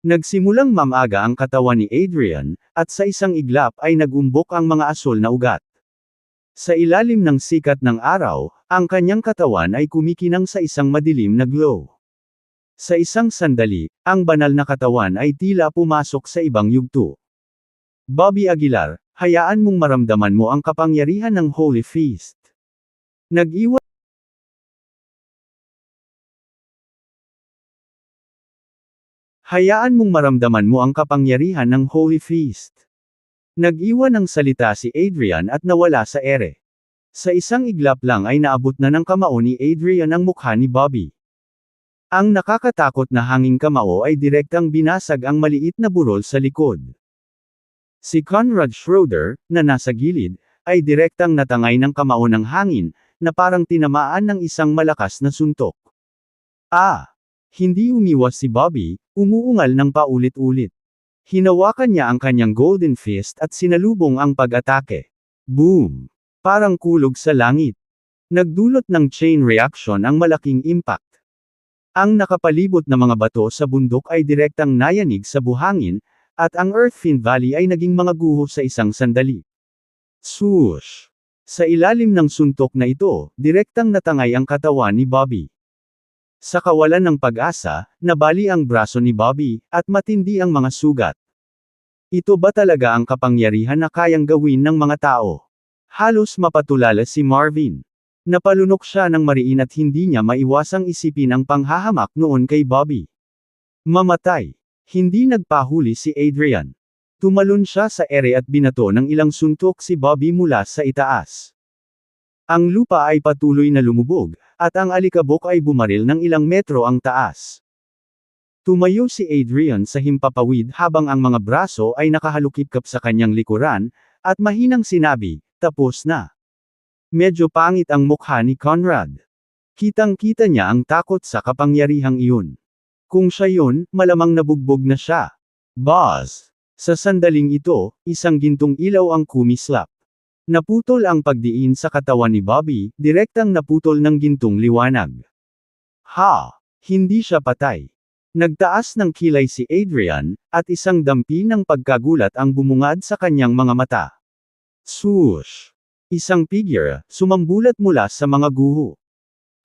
[SPEAKER 1] Nagsimulang mamaga ang katawan ni Adrian, at sa isang iglap ay nagumbok ang mga asul na ugat. Sa ilalim ng sikat ng araw, ang kanyang katawan ay kumikinang sa isang madilim na glow. Sa isang sandali, ang banal na katawan ay tila pumasok sa ibang yugto. Bobby Aguilar, hayaan mong maramdaman mo ang kapangyarihan ng Holy Feast. Hayaan mong maramdaman mo ang kapangyarihan ng Holy Feast. Nag-iwan ng salita si Adrian at nawala sa ere. Sa isang iglap lang ay naabot na ng kamao ni Adrian ang mukha ni Bobby. Ang nakakatakot na hanging kamao ay direktang binasag ang maliit na burol sa likod. Si Conrad Schroeder, na nasa gilid, ay direktang natangay ng kamao ng hangin, na parang tinamaan ng isang malakas na suntok. Hindi umiwas si Bobby, umuungal ng paulit-ulit. Hinawakan niya ang kanyang golden fist at sinalubong ang pag-atake. Boom! Parang kulog sa langit. Nagdulot ng chain reaction ang malaking impact. Ang nakapalibot na mga bato sa bundok ay direktang nayanig sa buhangin, at ang Earthfiend Valley ay naging mga guho sa isang sandali. Swoosh! Sa ilalim ng suntok na ito, direktang natangay ang katawan ni Bobby. Sa kawalan ng pag-asa, nabali ang braso ni Bobby, at matindi ang mga sugat. Ito ba talaga ang kapangyarihan na kayang gawin ng mga tao? Halos mapatulala si Marvin. Napalunok siya ng mariin at hindi niya maiwasang isipin ang panghahamak noon kay Bobby. Mamatay. Hindi nagpahuli si Adrian. Tumalon siya sa ere at binato ng ilang suntok si Bobby mula sa itaas. Ang lupa ay patuloy na lumubog, at ang alikabok ay bumaril ng ilang metro ang taas. Tumayo si Adrian sa himpapawid habang ang mga braso ay nakahalukipkap sa kanyang likuran, at mahinang sinabi, "Tapos na." Medyo pangit ang mukha ni Conrad. Kitang-kita niya ang takot sa kapangyarihang iyon. Kung siya yun, malamang nabugbog na siya. Boss! Sa sandaling ito, isang gintong ilaw ang kumislap. Naputol ang pagdiin sa katawan ni Bobby, direktang naputol ng gintong liwanag. Hindi siya patay. Nagtaas ng kilay si Adrian, at isang dampi ng pagkagulat ang bumungad sa kanyang mga mata. Swoosh! Isang figure, sumambulat mula sa mga guho.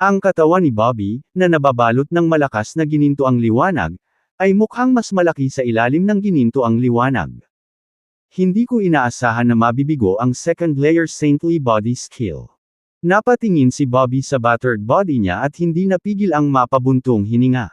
[SPEAKER 1] Ang katawan ni Bobby, na nababalot ng malakas na gininto ang liwanag, ay mukhang mas malaki sa ilalim ng gininto ang liwanag. Hindi ko inaasahan na mabibigo ang second layer saintly body skill. Napatingin si Bobby sa battered body niya at hindi napigil ang mapabuntong hininga.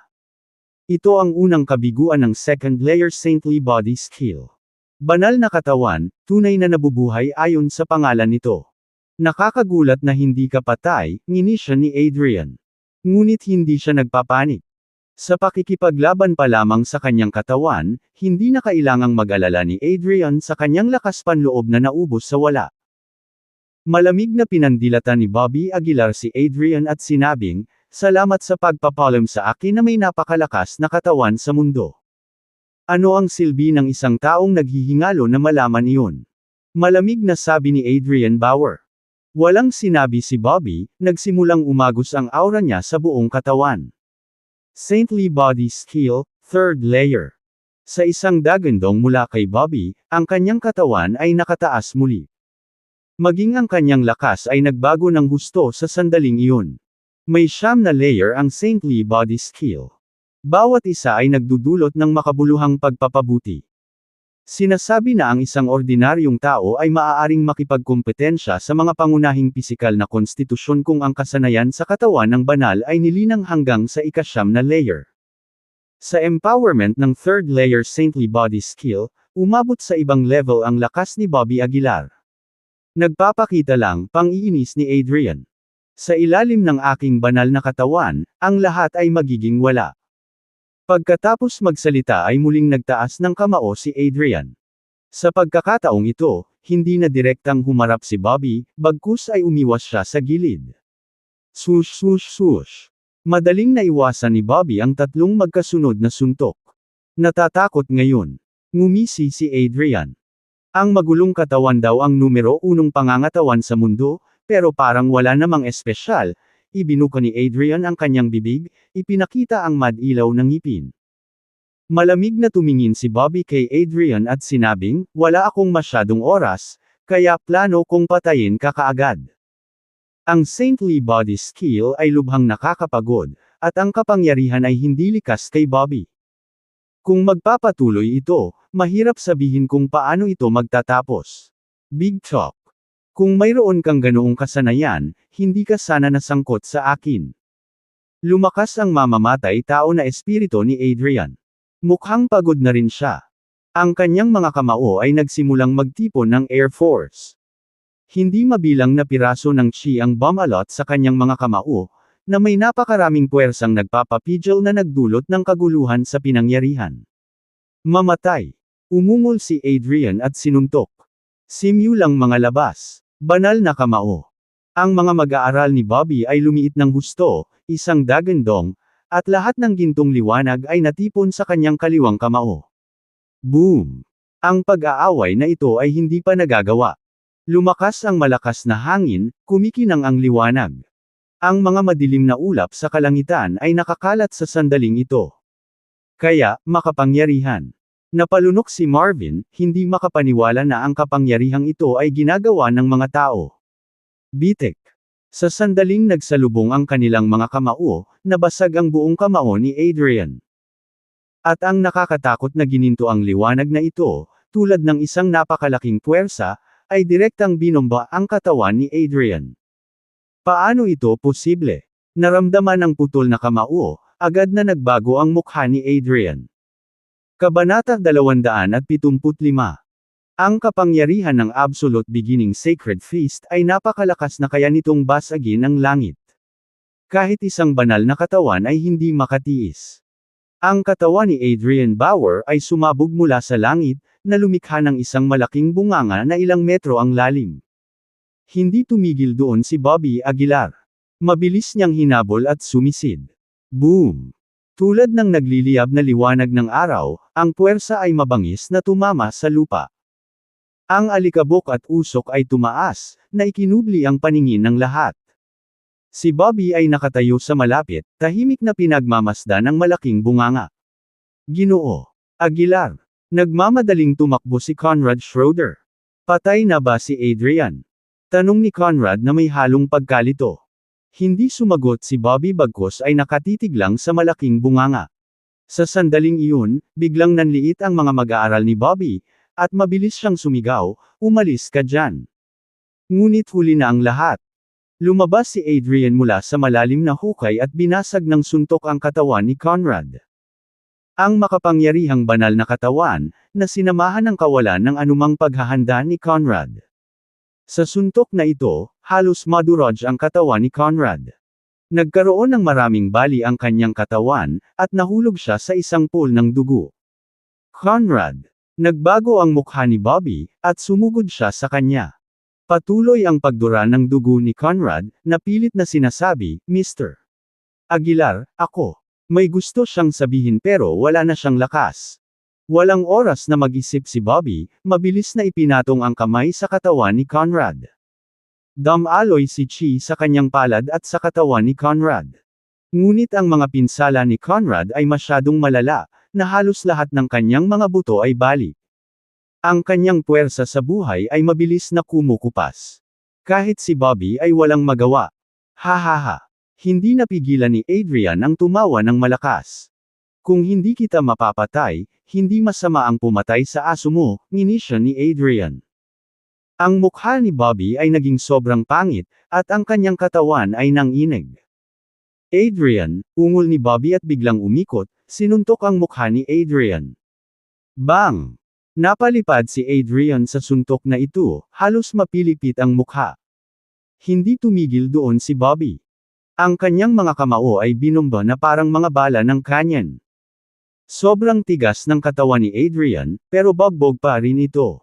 [SPEAKER 1] Ito ang unang kabiguan ng second layer saintly body skill. Banal na katawan, tunay na nabubuhay ayon sa pangalan nito. Nakakagulat na hindi ka patay, ngini siya ni Adrian. Ngunit hindi siya nagpapanik. Sa pakikipaglaban pa lamang sa kanyang katawan, hindi na kailangang mag-alala ni Adrian sa kanyang lakas panloob na naubos sa wala. Malamig na pinandilatan ni Bobby Aguilar si Adrian at sinabing, "Salamat sa pagpapalam sa akin na may napakalakas na katawan sa mundo." Ano ang silbi ng isang taong naghihingalo na malaman iyon? Malamig na sabi ni Adrian Bauer. Walang sinabi si Bobby, nagsimulang umagos ang aura niya sa buong katawan. Saintly body skill, third layer. Sa isang dagandong mula kay Bobby, ang kanyang katawan ay nakataas muli. Maging ang kanyang lakas ay nagbago ng husto sa sandaling iyon. May 9 na layer ang saintly body skill. Bawat isa ay nagdudulot ng makabuluhang pagpapabuti. Sinasabi na ang isang ordinaryong tao ay maaaring makipagkompetensya sa mga pangunahing pisikal na konstitusyon kung ang kasanayan sa katawan ng banal ay nilinang hanggang sa ika-9 na layer. Sa empowerment ng third layer saintly body skill, umabot sa ibang level ang lakas ni Bobby Aguilar. Nagpapakita lang, pang-iinis ni Adrian. Sa ilalim ng aking banal na katawan, ang lahat ay magiging wala. Pagkatapos magsalita ay muling nagtaas ng kamao si Adrian. Sa pagkakataong ito, hindi na direktang humarap si Bobby, bagkus ay umiwas siya sa gilid. Swoosh swoosh swoosh. Madaling naiwasan ni Bobby ang tatlong magkasunod na suntok. Natatakot ngayon. Ngumisi si Adrian. Ang magulong katawan daw ang numero 1 pangangatawan sa mundo, pero parang wala namang espesyal. Ibinuka ni Adrian ang kanyang bibig, ipinakita ang madilaw ng ngipin. Malamig na tumingin si Bobby kay Adrian at sinabing, "Wala akong masyadong oras, kaya plano kong patayin ka kaagad." Ang saintly body skill ay lubhang nakakapagod, at ang kapangyarihan ay hindi likas kay Bobby. Kung magpapatuloy ito, mahirap sabihin kung paano ito magtatapos. Big talk. Kung mayroon kang ganoong kasanayan, hindi ka sana nasangkot sa akin. Lumakas ang mamamatay tao na espiritu ni Adrian. Mukhang pagod na rin siya. Ang kanyang mga kamao ay nagsimulang magtipon ng Air Force. Hindi mabilang na piraso ng chi ang bumalot sa kanyang mga kamao, na may napakaraming puwersang nagpapapigil na nagdulot ng kaguluhan sa pinangyarihan. Mamatay. Umungol si Adrian at sinuntok. Simulang mga labas. Banal na kamao. Ang mga mag-aaral ni Bobby ay lumiit ng husto, isang dagandong, at lahat ng gintong liwanag ay natipon sa kanyang kaliwang kamao. Boom! Ang pag-aaway na ito ay hindi pa nagagawa. Lumakas ang malakas na hangin, kumikinang ang liwanag. Ang mga madilim na ulap sa kalangitan ay nakakalat sa sandaling ito. Kaya, makapangyarihan. Napalunok si Marvin, hindi makapaniwala na ang kapangyarihang ito ay ginagawa ng mga tao. Bitek. Sa sandaling nagsalubong ang kanilang mga kamao, nabasag ang buong kamao ni Adrian. At ang nakakatakot na gininto ang liwanag na ito, tulad ng isang napakalaking puwersa, ay direktang binomba ang katawan ni Adrian. Paano ito posible? Naramdaman ang putol na kamao, agad na nagbago ang mukha ni Adrian. Kabanata 275. Ang kapangyarihan ng Absolute Beginning Sacred Feast ay napakalakas na kaya nitong basagin ang langit. Kahit isang banal na katawan ay hindi makatiis. Ang katawan ni Adrian Bauer ay sumabog mula sa langit, na lumikha ng isang malaking bunganga na ilang metro ang lalim. Hindi tumigil doon si Bobby Aguilar. Mabilis niyang hinabol at sumisid. Boom! Tulad ng nagliliyab na liwanag ng araw, ang puwersa ay mabangis na tumama sa lupa. Ang alikabok at usok ay tumaas, na ikinubli ang paningin ng lahat. Si Bobby ay nakatayo sa malapit, tahimik na pinagmamasdan ng malaking bunganga. Ginoo Aguilar. Nagmamadaling tumakbo si Conrad Schroeder. Patay na ba si Adrian? Tanong ni Conrad na may halong pagkalito. Hindi sumagot si Bobby bagkus ay nakatitig lang sa malaking bunganga. Sa sandaling iyon, biglang nanliit ang mga mag-aaral ni Bobby, at mabilis siyang sumigaw, "Umalis ka dyan." Ngunit huli na ang lahat. Lumabas si Adrian mula sa malalim na hukay at binasag ng suntok ang katawan ni Conrad. Ang makapangyarihang banal na katawan, na sinamahan ng kawalan ng anumang paghahanda ni Conrad. Sa suntok na ito, halos madurog ang katawan ni Conrad. Nagkaroon ng maraming bali ang kanyang katawan, at nahulog siya sa isang pool ng dugo. Conrad. Nagbago ang mukha ni Bobby, at sumugod siya sa kanya. Patuloy ang pagdura ng dugo ni Conrad, na pilit na sinasabi, Mr. Aguilar, ako. May gusto siyang sabihin pero wala na siyang lakas. Walang oras na mag-isip si Bobby, mabilis na ipinatong ang kamay sa katawan ni Conrad. Dumaloy si Chi sa kanyang palad at sa katawan ni Conrad. Ngunit ang mga pinsala ni Conrad ay masyadong malala, na halos lahat ng kanyang mga buto ay bali. Ang kanyang puwersa sa buhay ay mabilis na kumukupas. Kahit si Bobby ay walang magawa. Hahaha. Hindi napigilan ni Adrian ang tumawa ng malakas. Kung hindi kita mapapatay, hindi masama ang pumatay sa aso mo, nginisya ni Adrian. Ang mukha ni Bobby ay naging sobrang pangit, at ang kanyang katawan ay nanginig. Adrian, ungol ni Bobby at biglang umikot, sinuntok ang mukha ni Adrian. Bang! Napalipad si Adrian sa suntok na ito, halos mapilipit ang mukha. Hindi tumigil doon si Bobby. Ang kanyang mga kamao ay binomba na parang mga bala ng kanyan. Sobrang tigas ng katawan ni Adrian, pero bagbog pa rin ito.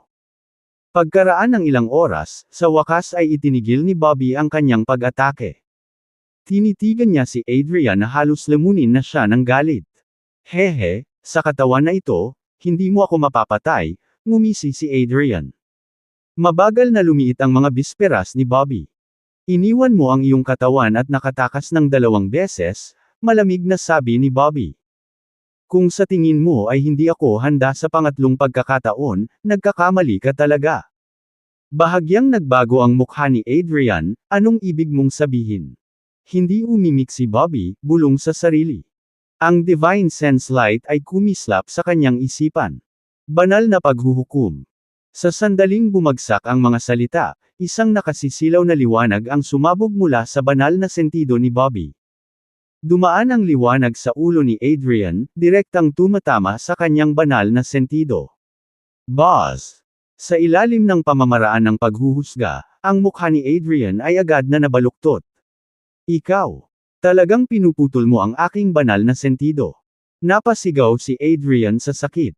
[SPEAKER 1] Pagkaraan ng ilang oras, sa wakas ay itinigil ni Bobby ang kanyang pag-atake. Tinitigan niya si Adrian na halos lamunin na siya ng galit. Hehe, sa katawan na ito, hindi mo ako mapapatay, ngumisi si Adrian. Mabagal na lumiit ang mga bisperas ni Bobby. Iniwan mo ang iyong katawan at nakatakas ng 2 beses, malamig na sabi ni Bobby. Kung sa tingin mo ay hindi ako handa sa pangatlong pagkakataon, nagkakamali ka talaga. Bahagyang nagbago ang mukha ni Adrian, anong ibig mong sabihin? Hindi umimik si Bobby, bulong sa sarili. Ang Divine Sense Light ay kumislap sa kanyang isipan. Banal na paghuhukom. Sa sandaling bumagsak ang mga salita, isang nakasisilaw na liwanag ang sumabog mula sa banal na sentido ni Bobby. Dumaan ang liwanag sa ulo ni Adrian, direktang tumatama sa kanyang banal na sentido. Boss! Sa ilalim ng pamamaraan ng paghuhusga, ang mukha ni Adrian ay agad na nabaluktot. Ikaw! Talagang pinuputol mo ang aking banal na sentido. Napasigaw si Adrian sa sakit.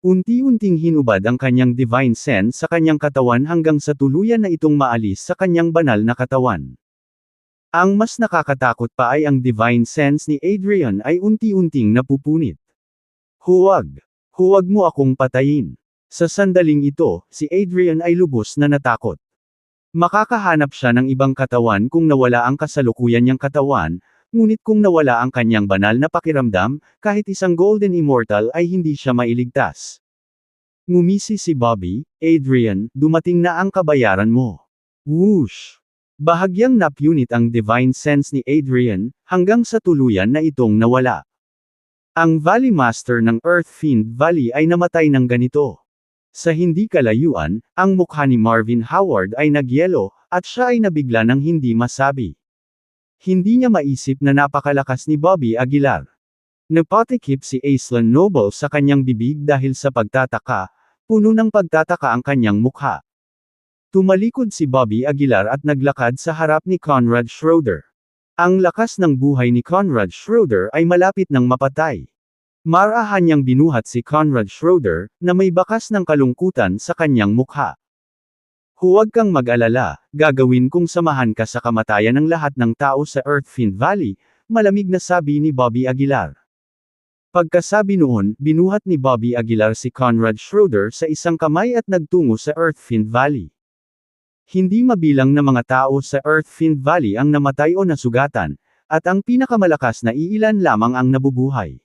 [SPEAKER 1] Unti-unting hinubad ang kanyang divine sense sa kanyang katawan hanggang sa tuluyan na itong maalis sa kanyang banal na katawan. Ang mas nakakatakot pa ay ang divine sense ni Adrian ay unti-unting napupunit. Huwag! Huwag mo akong patayin. Sa sandaling ito, si Adrian ay lubos na natakot. Makakahanap siya ng ibang katawan kung nawala ang kasalukuyan niyang katawan, ngunit kung nawala ang kanyang banal na pakiramdam, kahit isang golden immortal ay hindi siya mailigtas. Ngumisi si Bobby, Adrian, dumating na ang kabayaran mo. Whoosh! Bahagyang napunit ang divine sense ni Adrian, hanggang sa tuluyan na itong nawala. Ang Valley Master ng Earth Fiend Valley ay namatay ng ganito. Sa hindi kalayuan, ang mukha ni Marvin Howard ay nagyelo, at siya ay nabigla ng hindi masabi. Hindi niya maisip na napakalakas ni Bobby Aguilar. Napatikip si Aislinn Noble sa kanyang bibig dahil sa pagtataka, puno ng pagtataka ang kanyang mukha. Tumalikod si Bobby Aguilar at naglakad sa harap ni Conrad Schroeder. Ang lakas ng buhay ni Conrad Schroeder ay malapit ng mapatay. Marahan niyang binuhat si Conrad Schroeder, na may bakas ng kalungkutan sa kanyang mukha. Huwag kang mag-alala, gagawin kong samahan ka sa kamatayan ng lahat ng tao sa Earthfiend Valley, malamig na sabi ni Bobby Aguilar. Pagkasabi noon, binuhat ni Bobby Aguilar si Conrad Schroeder sa isang kamay at nagtungo sa Earthfiend Valley. Hindi mabilang na mga tao sa Earthfiend Valley ang namatay o nasugatan, at ang pinakamalakas na iilan lamang ang nabubuhay.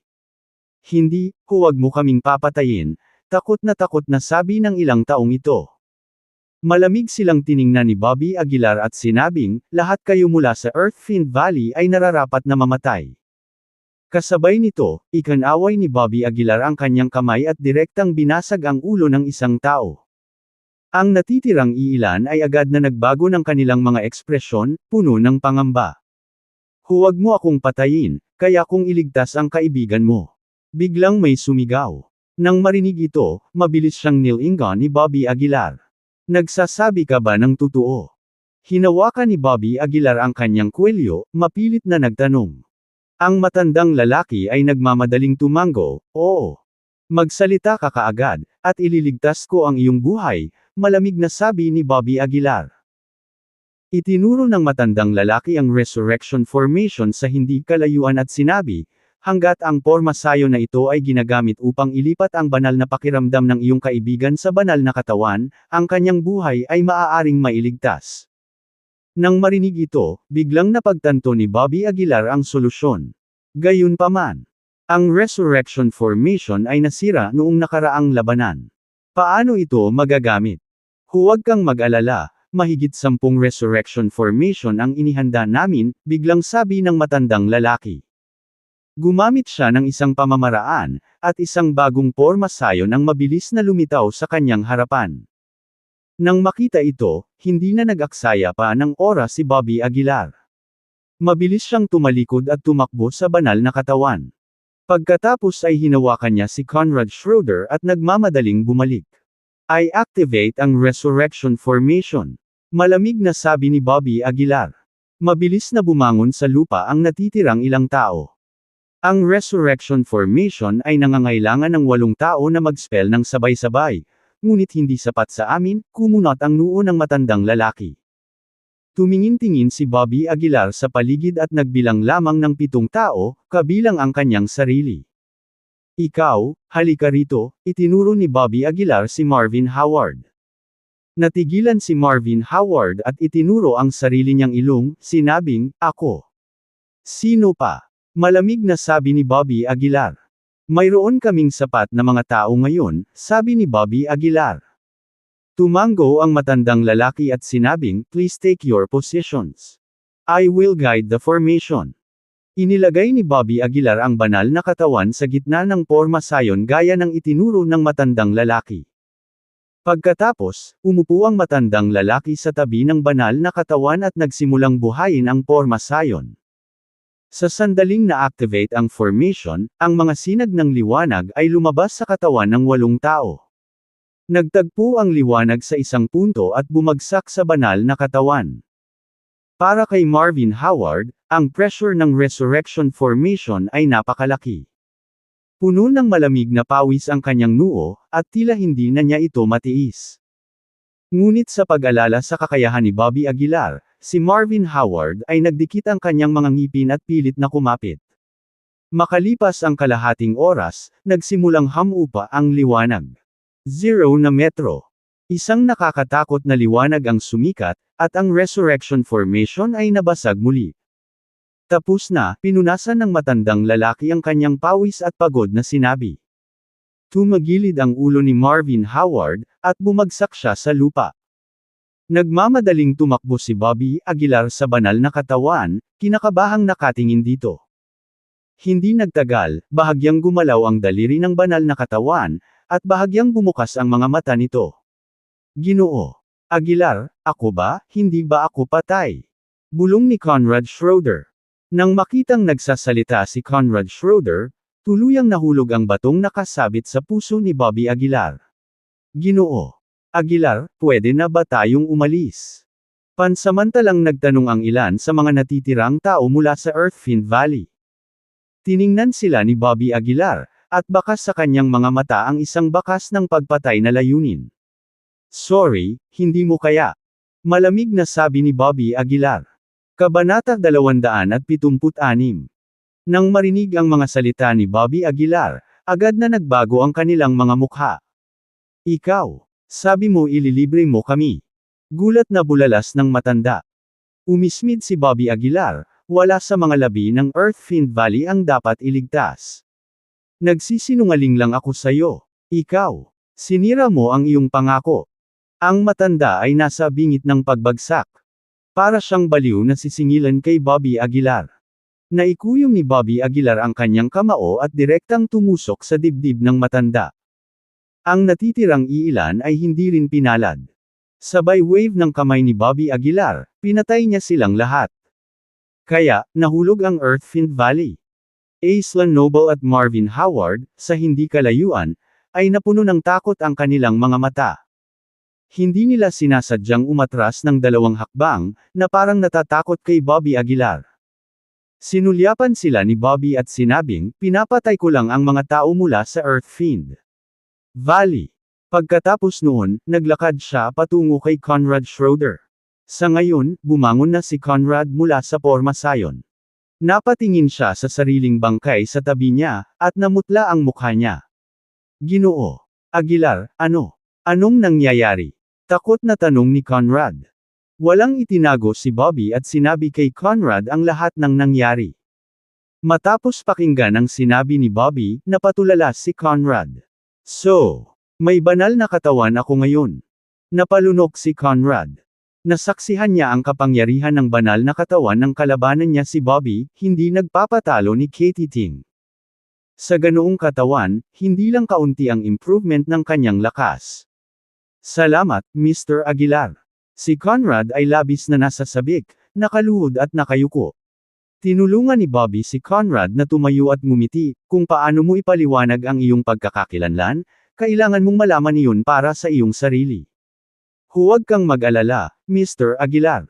[SPEAKER 1] Hindi, huwag mo kaming papatayin, takot na sabi ng ilang taong ito. Malamig silang tiningnan ni Bobby Aguilar at sinabing, lahat kayo mula sa Earthfiend Valley ay nararapat na mamatay. Kasabay nito, ikinaway ni Bobby Aguilar ang kanyang kamay at direktang binasag ang ulo ng isang tao. Ang natitirang iilan ay agad na nagbago ng kanilang mga ekspresyon, puno ng pangamba. Huwag mo akong patayin, kaya kong iligtas ang kaibigan mo. Biglang may sumigaw. Nang marinig ito, mabilis siyang nilingon ni Bobby Aguilar. Nagsasabi ka ba ng totoo? Hinawakan ni Bobby Aguilar ang kanyang kwelyo, mapilit na nagtanong. Ang matandang lalaki ay nagmamadaling tumango, oo. Magsalita ka kaagad, at ililigtas ko ang iyong buhay, malamig na sabi ni Bobby Aguilar. Itinuro ng matandang lalaki ang resurrection formation sa hindi kalayuan at sinabi, hanggat ang pormasayo na ito ay ginagamit upang ilipat ang banal na pakiramdam ng iyong kaibigan sa banal na katawan, ang kanyang buhay ay maaaring mailigtas. Nang marinig ito, biglang napagtanto ni Bobby Aguilar ang solusyon. Gayunpaman, ang resurrection formation ay nasira noong nakaraang labanan. Paano ito magagamit? Huwag kang mag-alala, mahigit 10 resurrection formation ang inihanda namin, biglang sabi ng matandang lalaki. Gumamit siya ng isang pamamaraan, at isang bagong pormasayon ang mabilis na lumitaw sa kanyang harapan. Nang makita ito, hindi na nag-aksaya pa ng oras si Bobby Aguilar. Mabilis siyang tumalikod at tumakbo sa banal na katawan. Pagkatapos ay hinawakan niya si Conrad Schroeder at nagmamadaling bumalik. I activate ang resurrection formation. Malamig na sabi ni Bobby Aguilar. Mabilis na bumangon sa lupa ang natitirang ilang tao. Ang resurrection formation ay nangangailangan ng 8 tao na mag-spell ng sabay-sabay, ngunit hindi sapat sa amin, kumunot ang noo ng matandang lalaki. Tumingin-tingin si Bobby Aguilar sa paligid at nagbilang lamang ng 7 tao, kabilang ang kanyang sarili. Ikaw, halika rito, itinuro ni Bobby Aguilar si Marvin Howard. Natigilan si Marvin Howard at itinuro ang sarili niyang ilong, sinabing, ako. Sino pa? Malamig na sabi ni Bobby Aguilar. Mayroon kaming sapat na mga tao ngayon, sabi ni Bobby Aguilar. Tumango ang matandang lalaki at sinabing, please take your positions. I will guide the formation. Inilagay ni Bobby Aguilar ang banal na katawan sa gitna ng pormasayon gaya ng itinuro ng matandang lalaki. Pagkatapos, umupo ang matandang lalaki sa tabi ng banal na katawan at nagsimulang buhayin ang pormasayon. Sa sandaling na-activate ang formation, ang mga sinag ng liwanag ay lumabas sa katawan ng 8 tao. Nagtagpo ang liwanag sa isang punto at bumagsak sa banal na katawan. Para kay Marvin Howard, ang pressure ng resurrection formation ay napakalaki. Puno ng malamig na pawis ang kanyang noo, at tila hindi na niya ito matiis. Ngunit sa pag-alala sa kakayahan ni Bobby Aguilar, si Marvin Howard ay nagdikit ang kanyang mga ngipin at pilit na kumapit. Makalipas ang kalahating oras, nagsimulang humupa ang liwanag. 0 na metro. Isang nakakatakot na liwanag ang sumikat, at ang resurrection formation ay nabasag muli. Tapos na, pinunasan ng matandang lalaki ang kanyang pawis at pagod na sinabi. Tumagilid ang ulo ni Marvin Howard, at bumagsak siya sa lupa. Nagmamadaling tumakbo si Bobby Aguilar sa banal na katawan, kinakabahang nakatingin dito. Hindi nagtagal, bahagyang gumalaw ang daliri ng banal na katawan, at bahagyang bumukas ang mga mata nito. Ginoo Aguilar, ako ba, hindi ba ako patay? Bulong ni Conrad Schroeder. Nang makitang nagsasalita si Conrad Schroeder, tuluyang nahulog ang batong nakasabit sa puso ni Bobby Aguilar. Ginoo Aguilar, pwede na ba tayong umalis? Pansamantalang nagtanong ang ilan sa mga natitirang tao mula sa Earthfiend Valley. Tiningnan sila ni Bobby Aguilar, at bakas sa kanyang mga mata ang isang bakas ng pagpatay na layunin. Sorry, hindi mo kaya. Malamig na sabi ni Bobby Aguilar. Kabanata 276. Nang marinig ang mga salita ni Bobby Aguilar, agad na nagbago ang kanilang mga mukha. Ikaw, sabi mo ililibre mo kami. Gulat na bulalas ng matanda. Umismid si Bobby Aguilar, wala sa mga labi ng Earthfiend Valley ang dapat iligtas. Nagsisinungaling lang ako sayo. Ikaw, sinira mo ang iyong pangako. Ang matanda ay nasa bingit ng pagbagsak. Para siyang baliw na sisingilan kay Bobby Aguilar. Naikuyom ni Bobby Aguilar ang kanyang kamao at direktang tumusok sa dibdib ng matanda. Ang natitirang iilan ay hindi rin pinalad. Sabay wave ng kamay ni Bobby Aguilar, pinatay niya silang lahat. Kaya, nahulog ang Earthfiend Valley. Aislinn Noble at Marvin Howard, sa hindi kalayuan, ay napuno ng takot ang kanilang mga mata. Hindi nila sinasadyang umatras ng 2 hakbang, na parang natatakot kay Bobby Aguilar. Sinulyapan sila ni Bobby at sinabing, pinapatay ko lang ang mga tao mula sa Earth Fiend Valley. Pagkatapos noon, naglakad siya patungo kay Conrad Schroeder. Sa ngayon, bumangon na si Conrad mula sa pormasayon. Napatingin siya sa sariling bangkay sa tabi niya, at namutla ang mukha niya. Ginoo Aguilar, ano? Anong nangyayari? Takot na tanong ni Conrad. Walang itinago si Bobby at sinabi kay Conrad ang lahat ng nangyari. Matapos pakinggan ang sinabi ni Bobby, napatulala si Conrad. So, may banal na katawan ako ngayon. Napalunok si Conrad. Nasaksihan niya ang kapangyarihan ng banal na katawan ng kalabanan niya si Bobby, hindi nagpapatalo ni Katie Ting. Sa ganoong katawan, hindi lang kaunti ang improvement ng kanyang lakas. Salamat, Mr. Aguilar. Si Conrad ay labis na nasasabik, nakaluhod at nakayuko. Tinulungan ni Bobby si Conrad na tumayo at ngumiti, kung paano mo ipaliwanag ang iyong pagkakakilanlan, kailangan mong malaman iyon para sa iyong sarili. Huwag kang mag-alala, Mr. Aguilar.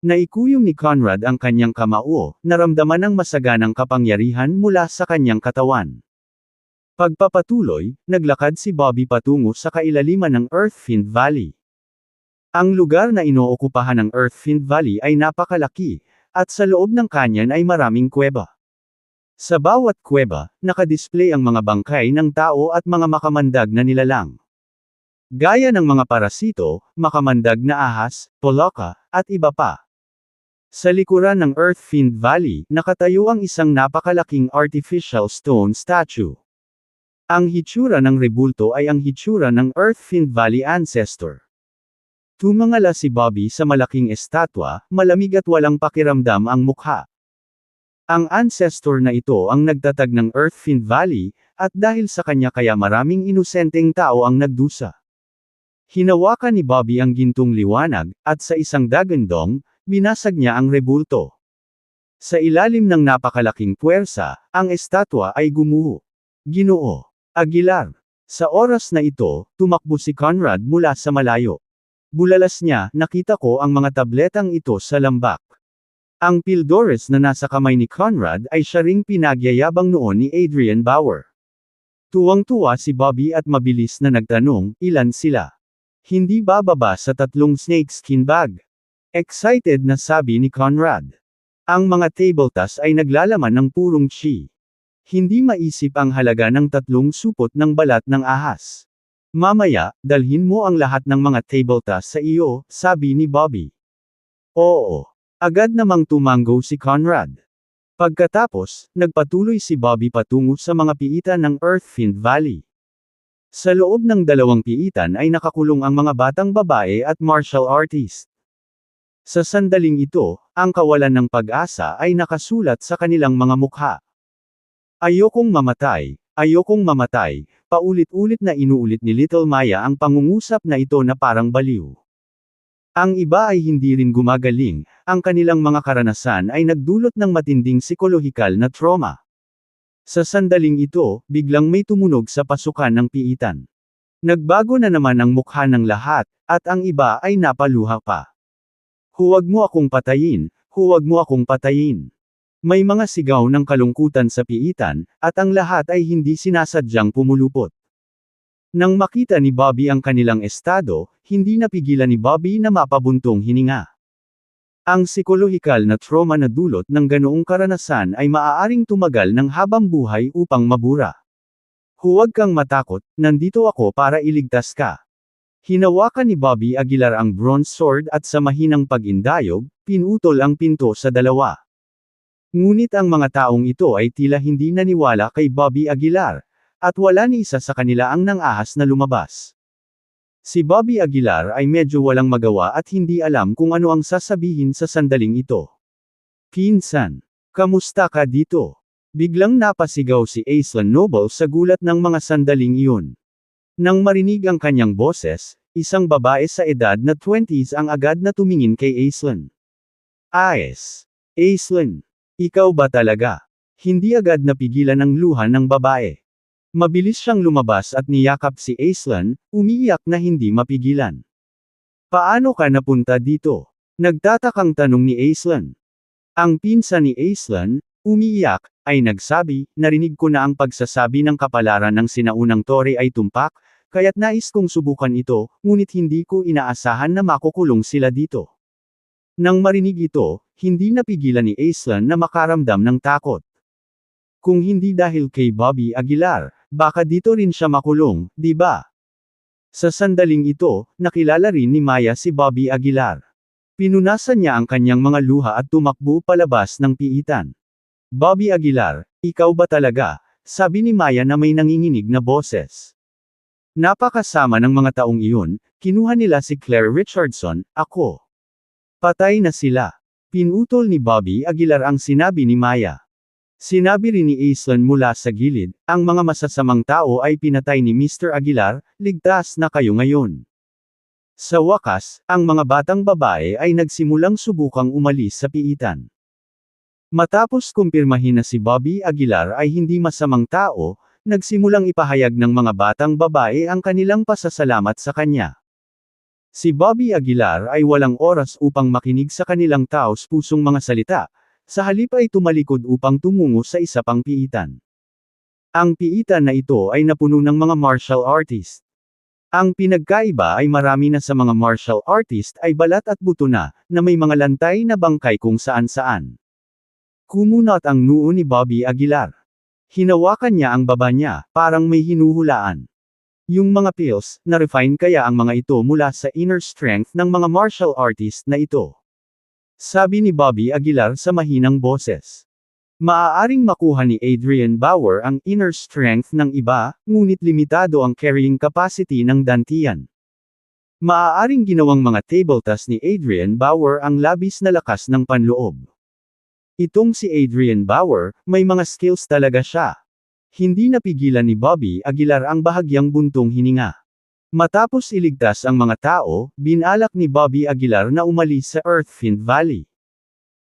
[SPEAKER 1] Naikuyom ni Conrad ang kanyang kamao, naramdaman ang masaganang kapangyarihan mula sa kanyang katawan. Pagpapatuloy, naglakad si Bobby patungo sa kailaliman ng Earthfiend Valley. Ang lugar na inookupahan ng Earthfiend Valley ay napakalaki, at sa loob ng kanyan ay maraming kuweba. Sa bawat kuweba, nakadisplay ang mga bangkay ng tao at mga makamandag na nilalang. Gaya ng mga parasito, makamandag na ahas, poloka, at iba pa. Sa likuran ng Earthfiend Valley, nakatayo ang isang napakalaking artificial stone statue. Ang hitsura ng rebulto ay ang hitsura ng Earthfiend Valley ancestor. Tumangala si Bobby sa malaking estatwa, malamig at walang pakiramdam ang mukha. Ang ancestor na ito ang nagtatag ng Earthfiend Valley, at dahil sa kanya kaya maraming inosenteng tao ang nagdusa. Hinawakan ni Bobby ang gintong liwanag, at sa isang dagandong, binasag niya ang rebulto. Sa ilalim ng napakalaking puwersa, ang estatwa ay gumuho. Ginoo Aguilar. Sa oras na ito, tumakbo si Conrad mula sa malayo. Bulalas niya, nakita ko ang mga tabletang ito sa lambak. Ang Pildores na nasa kamay ni Conrad ay siya ring pinagyayabang noon ni Adrian Bauer. Tuwang-tuwa si Bobby at mabilis na nagtanong, ilan sila? Hindi bababa sa 3 snakeskin bag. Excited na sabi ni Conrad. Ang mga tabletas ay naglalaman ng purong chi. Hindi maisip ang halaga ng 3 supot ng balat ng ahas. Mamaya, dalhin mo ang lahat ng mga tabletas sa iyo, sabi ni Bobby. Oo. Agad namang tumanggo si Conrad. Pagkatapos, nagpatuloy si Bobby patungo sa mga piitan ng Earthfiend Valley. Sa loob ng 2 piitan ay nakakulong ang mga batang babae at martial artist. Sa sandaling ito, ang kawalan ng pag-asa ay nakasulat sa kanilang mga mukha. Ayokong mamatay, paulit-ulit na inuulit ni Little Maya ang pangungusap na ito na parang baliw. Ang iba ay hindi rin gumagaling, ang kanilang mga karanasan ay nagdulot ng matinding psikolohikal na trauma. Sa sandaling ito, biglang may tumunog sa pasukan ng piitan. Nagbago na naman ang mukha ng lahat, at ang iba ay napaluha pa. Huwag mo akong patayin, huwag mo akong patayin. May mga sigaw ng kalungkutan sa piitan, at ang lahat ay hindi sinasadyang pumulupot. Nang makita ni Bobby ang kanilang estado, hindi napigilan ni Bobby na mapabuntong hininga. Ang psikolohikal na trauma na dulot ng ganoong karanasan ay maaaring tumagal ng habang buhay upang mabura. Huwag kang matakot, nandito ako para iligtas ka. Hinawakan ni Bobby Aguilar ang bronze sword at sa mahinang pag-indayog, pinutol ang pinto sa 2. Ngunit ang mga taong ito ay tila hindi naniwala kay Bobby Aguilar, at wala ni isa sa kanila ang nang-ahas na lumabas. Si Bobby Aguilar ay medyo walang magawa at hindi alam kung ano ang sasabihin sa sandaling ito. Pinsan, kamusta ka dito? Biglang napasigaw si Aislinn Noble sa gulat ng mga sandaling iyon. Nang marinig ang kanyang boses, isang babae sa edad na 20s ang agad na tumingin kay Aislinn. Aislinn, ikaw ba talaga? Hindi agad napigilan ang luha ng babae. Mabilis siyang lumabas at niyakap si Aislinn, umiiyak na hindi mapigilan. Paano ka napunta dito? Nagtatakang tanong ni Aislinn. Ang pinsan ni Aislinn, umiiyak, ay nagsabi, narinig ko na ang pagsasabi ng kapalaran ng sinaunang tore ay tumpak, kaya't nais kong subukan ito, ngunit hindi ko inaasahan na makukulong sila dito. Nang marinig ito, hindi napigilan ni Aislinn na makaramdam ng takot. Kung hindi dahil kay Bobby Aguilar, baka dito rin siya makulong, di ba? Sa sandaling ito, nakilala rin ni Maya si Bobby Aguilar. Pinunasan niya ang kanyang mga luha at tumakbo palabas ng piitan. Bobby Aguilar, ikaw ba talaga? Sabi ni Maya na may nanginginig na boses. Napakasama ng mga taong iyon, kinuha nila si Claire Richardson, ako. Patay na sila. Pinutol ni Bobby Aguilar ang sinabi ni Maya. Sinabi rin ni Aislinn mula sa gilid, ang mga masasamang tao ay pinatay ni Mr. Aguilar, ligtas na kayo ngayon. Sa wakas, ang mga batang babae ay nagsimulang subukang umalis sa piitan. Matapos kumpirmahin na si Bobby Aguilar ay hindi masamang tao, nagsimulang ipahayag ng mga batang babae ang kanilang pasasalamat sa kanya. Si Bobby Aguilar ay walang oras upang makinig sa kanilang taos-pusong mga salita, sa halip ay tumalikod upang tumungo sa isa pang piitan. Ang piitan na ito ay napuno ng mga martial artist. Ang pinagkaiba ay marami na sa mga martial artist ay balat at buto na may mga lantay na bangkay kung saan-saan. Kumunot ang noo ni Bobby Aguilar. Hinawakan niya ang baba niya, parang may hinuhulaan. Yung mga pills, na-refine kaya ang mga ito mula sa inner strength ng mga martial artist na ito. Sabi ni Bobby Aguilar sa mahinang boses. Maaaring makuha ni Adrian Bauer ang inner strength ng iba, ngunit limitado ang carrying capacity ng dantian. Maaaring ginawang mga table toss ni Adrian Bauer ang labis na lakas ng panloob. Itong si Adrian Bauer, may mga skills talaga siya. Hindi napigilan ni Bobby Aguilar ang bahagyang buntong hininga. Matapos iligtas ang mga tao, binalak ni Bobby Aguilar na umalis sa Earthfield Valley.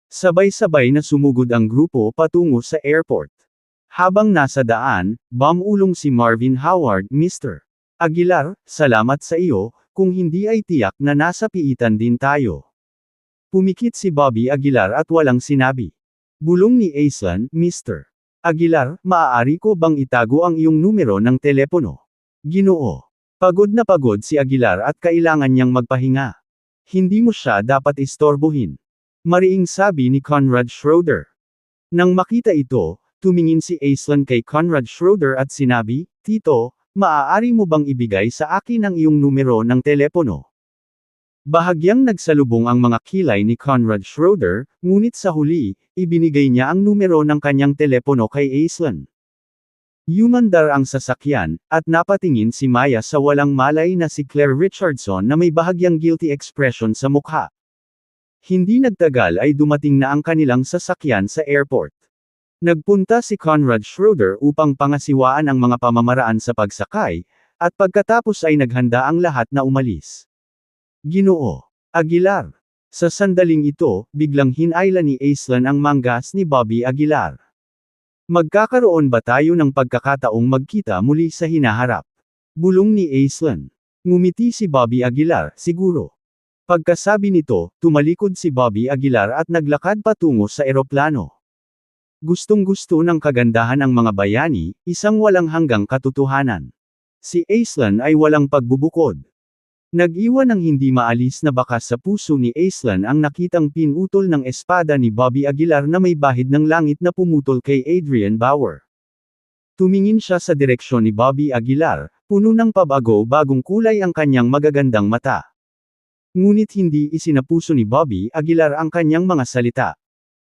[SPEAKER 1] Sabay-sabay na sumugod ang grupo patungo sa airport. Habang nasa daan, bumulong si Marvin Howard, Mr. Aguilar, salamat sa iyo, kung hindi ay tiyak na nasa piitan din tayo. Pumikit si Bobby Aguilar at walang sinabi. Bulong ni Aislinn, Mr. Aguilar, maaari ko bang itago ang iyong numero ng telepono? Ginoo. Pagod na pagod si Aguilar at kailangan niyang magpahinga. Hindi mo siya dapat istorbohin. Mariing sabi ni Conrad Schroeder. Nang makita ito, tumingin si Aislinn kay Conrad Schroeder at sinabi, Tito, maaari mo bang ibigay sa akin ang iyong numero ng telepono? Bahagyang nagsalubong ang mga kilay ni Conrad Schroeder, ngunit sa huli, ibinigay niya ang numero ng kanyang telepono kay Aislinn. Yumandar ang sasakyan, at napatingin si Maya sa walang malay na si Claire Richardson na may bahagyang guilty expression sa mukha. Hindi nagtagal ay dumating na ang kanilang sasakyan sa airport. Nagpunta si Conrad Schroeder upang pangasiwaan ang mga pamamaraan sa pagsakay, at pagkatapos ay naghanda ang lahat na umalis. Ginoo Aguilar. Sa sandaling ito, biglang hinayla ni Aislinn ang manggas ni Bobby Aguilar. Magkakaroon ba tayo ng pagkakataong magkita muli sa hinaharap? Bulong ni Aislinn. Ngumiti si Bobby Aguilar, siguro. Pagkasabi nito, tumalikod si Bobby Aguilar at naglakad patungo sa eroplano. Gustong-gusto ng kagandahan ang mga bayani, isang walang hanggang katotohanan. Si Aislinn ay walang pagbubukod. Nag-iwan ng hindi maalis na bakas sa puso ni Aislinn ang nakitang pinutol ng espada ni Bobby Aguilar na may bahid ng langit na pumutol kay Adrian Bauer. Tumingin siya sa direksyon ni Bobby Aguilar, puno ng pabago-bagong kulay ang kanyang magagandang mata. Ngunit hindi isinapuso ni Bobby Aguilar ang kanyang mga salita.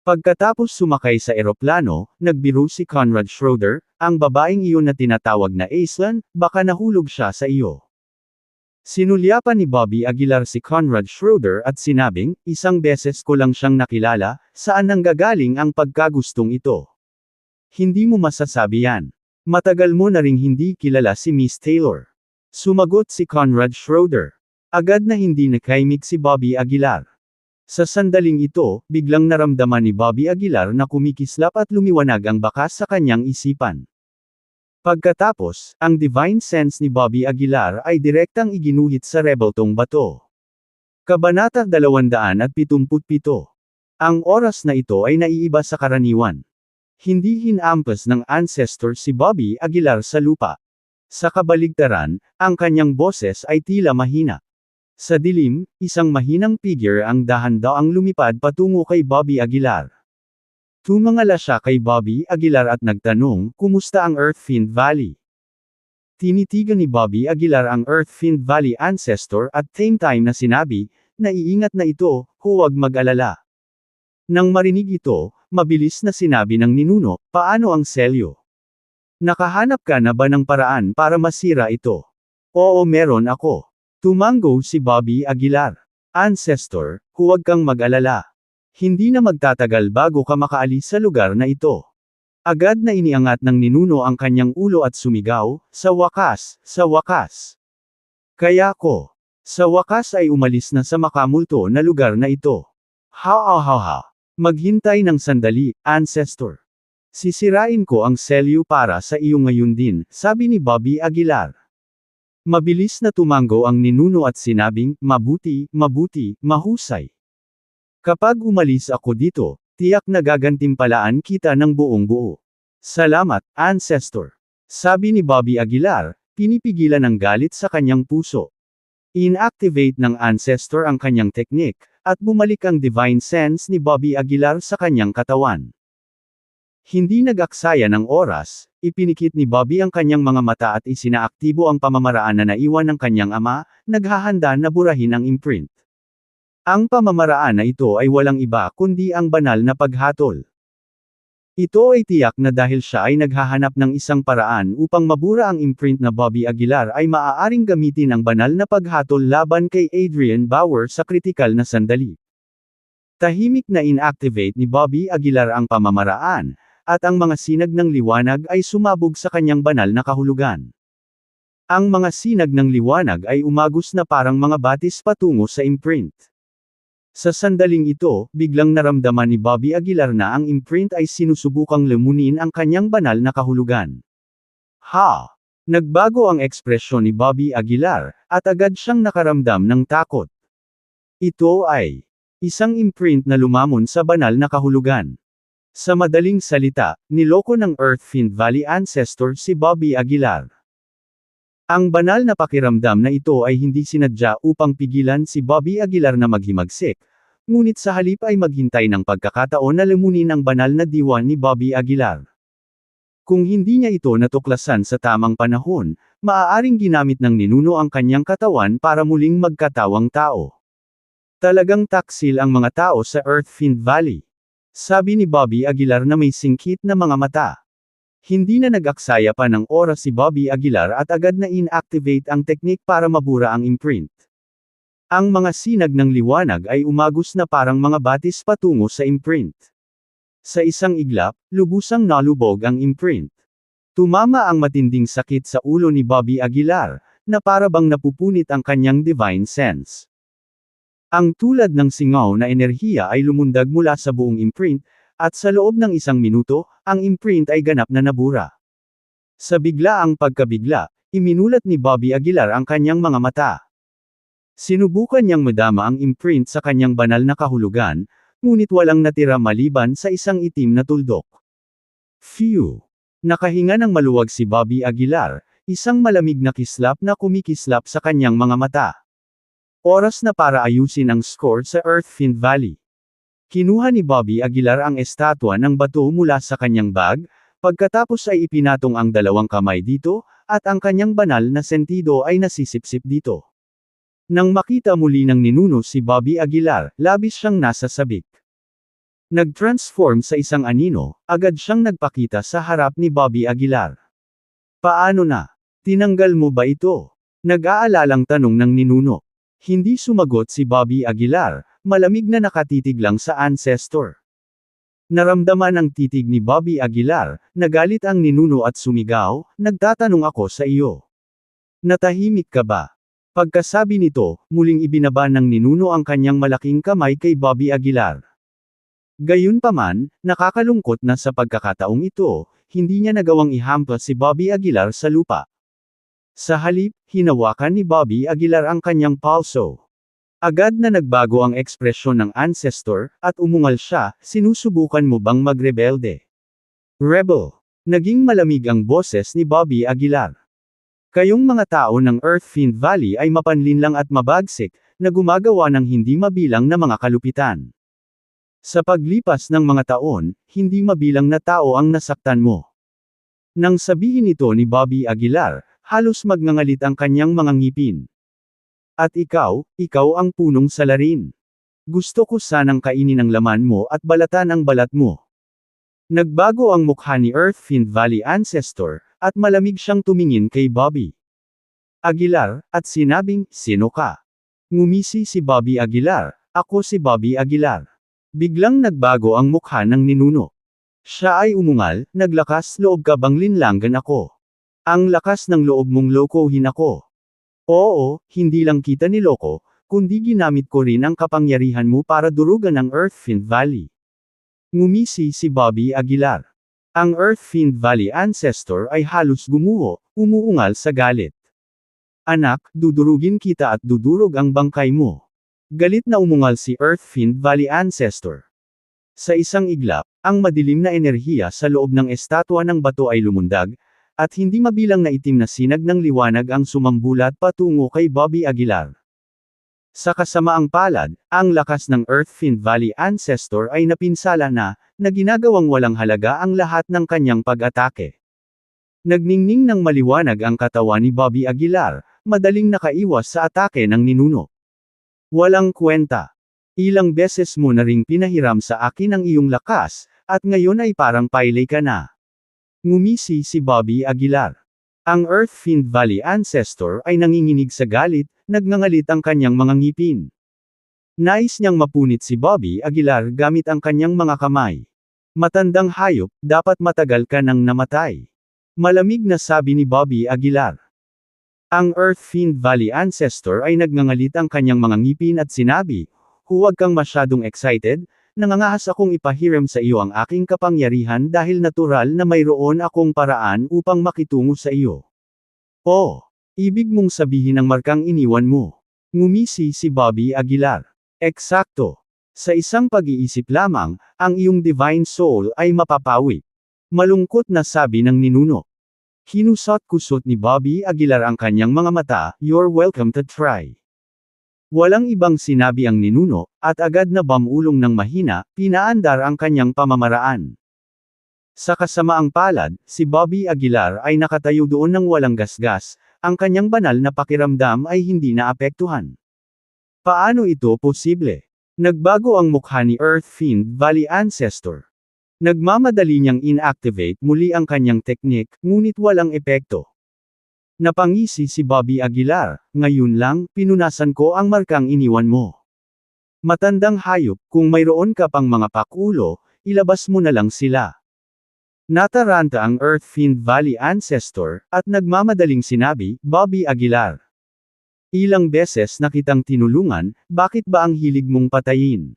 [SPEAKER 1] Pagkatapos sumakay sa eroplano, nagbiro si Conrad Schroeder, ang babaeng iyon na tinatawag na Aislinn, baka nahulog siya sa iyo. Sinulyapan ni Bobby Aguilar si Conrad Schroeder at sinabing, isang beses ko lang siyang nakilala, saan nanggagaling ang pagkagustong ito? Hindi mo masasabi yan. Matagal mo na ring hindi kilala si Miss Taylor. Sumagot si Conrad Schroeder. Agad na hindi nakaimik si Bobby Aguilar. Sa sandaling ito, biglang naramdaman ni Bobby Aguilar na kumikislap at lumiwanag ang bakas sa kanyang isipan. Pagkatapos, ang divine sense ni Bobby Aguilar ay direktang iginuhit sa rebeltong bato. Kabanata 277. Ang oras na ito ay naiiba sa karaniwan. Hindi hinampas ng ancestor si Bobby Aguilar sa lupa. Sa kabaligtaran, ang kanyang boses ay tila mahina. Sa dilim, isang mahinang figure ang dahan-daang lumipad patungo kay Bobby Aguilar. Tumangala siya kay Bobby Aguilar at nagtanong, "Kumusta ang Earthfiend Valley?" Tinitigan ni Bobby Aguilar ang Earthfiend Valley ancestor at same time na sinabi, "Naiingat na ito, huwag mag-alala." Nang marinig ito, mabilis na sinabi ng ninuno, "Paano ang selyo? Nakahanap ka na ba ng paraan para masira ito?" "Oo, meron ako." Tumango si Bobby Aguilar. "Ancestor, huwag kang mag-alala. Hindi na magtatagal bago ka makaalis sa lugar na ito." Agad na iniangat ng ninuno ang kanyang ulo at sumigaw, "Sa wakas, sa wakas. Kaya ko. Sa wakas ay umalis na sa makamulto na lugar na ito. Ha ha ha ha. Maghintay ng sandali, ancestor. Sisirain ko ang selyo para sa iyo ngayon din," sabi ni Bobby Aguilar. Mabilis na tumango ang ninuno at sinabing, "Mabuti, mabuti, mahusay. Kapag umalis ako dito, tiyak na gagantimpalaan kita ng buong buo." "Salamat, ancestor," sabi ni Bobby Aguilar, pinipigilan ang galit sa kanyang puso. Inactivate ng ancestor ang kanyang teknik, at bumalik ang divine sense ni Bobby Aguilar sa kanyang katawan. Hindi nag-aksaya ng oras, ipinikit ni Bobby ang kanyang mga mata at isinaaktibo ang pamamaraan na naiwan ng kanyang ama, naghahanda na burahin ang imprint. Ang pamamaraan na ito ay walang iba kundi ang banal na paghatol. Ito ay tiyak na dahil siya ay naghahanap ng isang paraan upang mabura ang imprint na Bobby Aguilar ay maaaring gamitin ang banal na paghatol laban kay Adrian Bauer sa kritikal na sandali. Tahimik na inactivate ni Bobby Aguilar ang pamamaraan, at ang mga sinag ng liwanag ay sumabog sa kanyang banal na kahulugan. Ang mga sinag ng liwanag ay umagos na parang mga batis patungo sa imprint. Sa sandaling ito, biglang naramdaman ni Bobby Aguilar na ang imprint ay sinusubukang lamunin ang kanyang banal na kahulugan. Ha! Nagbago ang ekspresyon ni Bobby Aguilar, at agad siyang nakaramdam ng takot. Ito ay isang imprint na lumamon sa banal na kahulugan. Sa madaling salita, niloko ng Earthfiend Valley ancestor si Bobby Aguilar. Ang banal na pakiramdam na ito ay hindi sinadya upang pigilan si Bobby Aguilar na maghimagsik, ngunit sa halip ay maghintay ng pagkakataon na lamunin ang banal na diwa ni Bobby Aguilar. Kung hindi niya ito natuklasan sa tamang panahon, maaaring ginamit ng ninuno ang kanyang katawan para muling magkatawang tao. Talagang taksil ang mga tao sa Earthfiend Valley. Sabi ni Bobby Aguilar na may singkit na mga mata. Hindi na nag-aksaya pa ng oras si Bobby Aguilar at agad na inactivate ang teknik para mabura ang imprint. Ang mga sinag ng liwanag ay umagos na parang mga batis patungo sa imprint. Sa isang iglap, lubusang nalubog ang imprint. Tumama ang matinding sakit sa ulo ni Bobby Aguilar, na para bang napupunit ang kanyang divine sense. Ang tulad ng singaw na enerhiya ay lumundag mula sa buong imprint, at sa loob ng isang minuto, ang imprint ay ganap na nabura. Sa biglaang pagkabigla, iminulat ni Bobby Aguilar ang kanyang mga mata. Sinubukan niyang madama ang imprint sa kanyang banal na kahulugan, ngunit walang natira maliban sa isang itim na tuldok. Phew! Nakahinga ng maluwag si Bobby Aguilar, isang malamig na kislap na kumikislap sa kanyang mga mata. Oras na para ayusin ang score sa Earthfiend Valley. Kinuha ni Bobby Aguilar ang estatwa ng bato mula sa kanyang bag, pagkatapos ay ipinatong ang dalawang kamay dito, at ang kanyang banal na sentido ay nasisipsip dito. Nang makita muli ng ninuno si Bobby Aguilar, labis siyang nasa sabik. Nag-transform sa isang anino, agad siyang nagpakita sa harap ni Bobby Aguilar. "Paano na? Tinanggal mo ba ito?" Nag-aalalang tanong ng ninuno. Hindi sumagot si Bobby Aguilar, malamig na nakatitig lang sa ancestor. Naramdaman ang titig ni Bobby Aguilar, nagalit ang ninuno at sumigaw, "Nagtatanong ako sa iyo. Natahimik ka ba? Pagkasabi nito, muling ibinaba ng ninuno ang kanyang malaking kamay kay Bobby Aguilar. Gayunpaman, nakakalungkot na sa pagkakataong ito, hindi niya nagawang ihampas si Bobby Aguilar sa lupa. Sa halip, hinawakan ni Bobby Aguilar ang kanyang palso. Agad na nagbago ang ekspresyon ng ancestor, at umungal siya, sinusubukan mo bang magrebelde? Rebel. Naging malamig ang boses ni Bobby Aguilar. Kayong mga tao ng Earthfiend Valley ay mapanlinlang at mabagsik, na gumagawa ng hindi mabilang na mga kalupitan. Sa paglipas ng mga taon, hindi mabilang na tao ang nasaktan mo. Nang sabihin ito ni Bobby Aguilar, halos magngangalit ang kanyang mga ngipin. At ikaw ang punong salarin. Gusto ko sanang kainin ang laman mo at balatan ang balat mo. Nagbago ang mukha ni Earthfiend Valley Ancestor, at malamig siyang tumingin kay Bobby Aguilar, at sinabing, "Sino ka?" Ngumisi si Bobby Aguilar, "Ako si Bobby Aguilar." Biglang nagbago ang mukha ng ninuno. Siya ay umungal, "Naglakas loob ka bang linlanggan ako? Ang lakas ng loob mong lokohin ako." "Oo, hindi lang kita niloko, kundi ginamit ko rin ang kapangyarihan mo para durugan ang Earthfiend Valley." Ngumisi si Bobby Aguilar. Ang Earthfiend Valley Ancestor ay halos gumuho, umuungal sa galit. "Anak, dudurugin kita at dudurog ang bangkay mo." Galit na umungal si Earthfiend Valley Ancestor. Sa isang iglap, ang madilim na enerhiya sa loob ng estatwa ng bato ay lumundag, at hindi mabilang na itim na sinag ng liwanag ang sumambulat patungo kay Bobby Aguilar. Sa kasamaang palad, ang lakas ng Earthfiend Valley Ancestor ay napinsala na ginagawang walang halaga ang lahat ng kanyang pag-atake. Nagningning ng maliwanag ang katawan ni Bobby Aguilar, madaling nakaiwas sa atake ng ninuno. "Walang kwenta. Ilang beses mo na ring pinahiram sa akin ang iyong lakas, at ngayon ay parang pailay ka na." Ngumisi si Bobby Aguilar. Ang Earthfiend Valley Ancestor ay nanginginig sa galit, nagngangalit ang kanyang mga ngipin. Nais niyang mapunit si Bobby Aguilar gamit ang kanyang mga kamay. "Matandang hayop, dapat matagal ka nang namatay." Malamig na sabi ni Bobby Aguilar. Ang Earthfiend Valley Ancestor ay nagngangalit ang kanyang mga ngipin at sinabi, "Huwag kang masyadong excited, nangangahas akong ipahiram sa iyo ang aking kapangyarihan dahil natural na mayroon akong paraan upang makitungo sa iyo." "Oh, ibig mong sabihin ang markang iniwan mo?" Ngumisi si Bobby Aguilar. "Eksakto. Sa isang pag-iisip lamang, ang iyong divine soul ay mapapawi." Malungkot na sabi ng ninuno. Kinusot-kusot ni Bobby Aguilar ang kanyang mga mata, "You're welcome to try." Walang ibang sinabi ang ninuno, at agad na bamulong ng mahina, pinaandar ang kanyang pamamaraan. Sa kasamaang palad, si Bobby Aguilar ay nakatayo doon ng walang gasgas, ang kanyang banal na pakiramdam ay hindi naapektuhan. Paano ito posible? Nagbago ang mukha ni Earthfiend Valley Ancestor. Nagmamadali niyang inactivate muli ang kanyang teknik, ngunit walang epekto. Napangisi si Bobby Aguilar, "Ngayon lang, pinunasan ko ang markang iniwan mo. Matandang hayop, kung mayroon ka pang mga pakulo, ilabas mo na lang sila." Nataranta ang Earthfiend Valley Ancestor, at nagmamadaling sinabi, "Bobby Aguilar. Ilang beses na kitang tinulungan, bakit ba ang hilig mong patayin?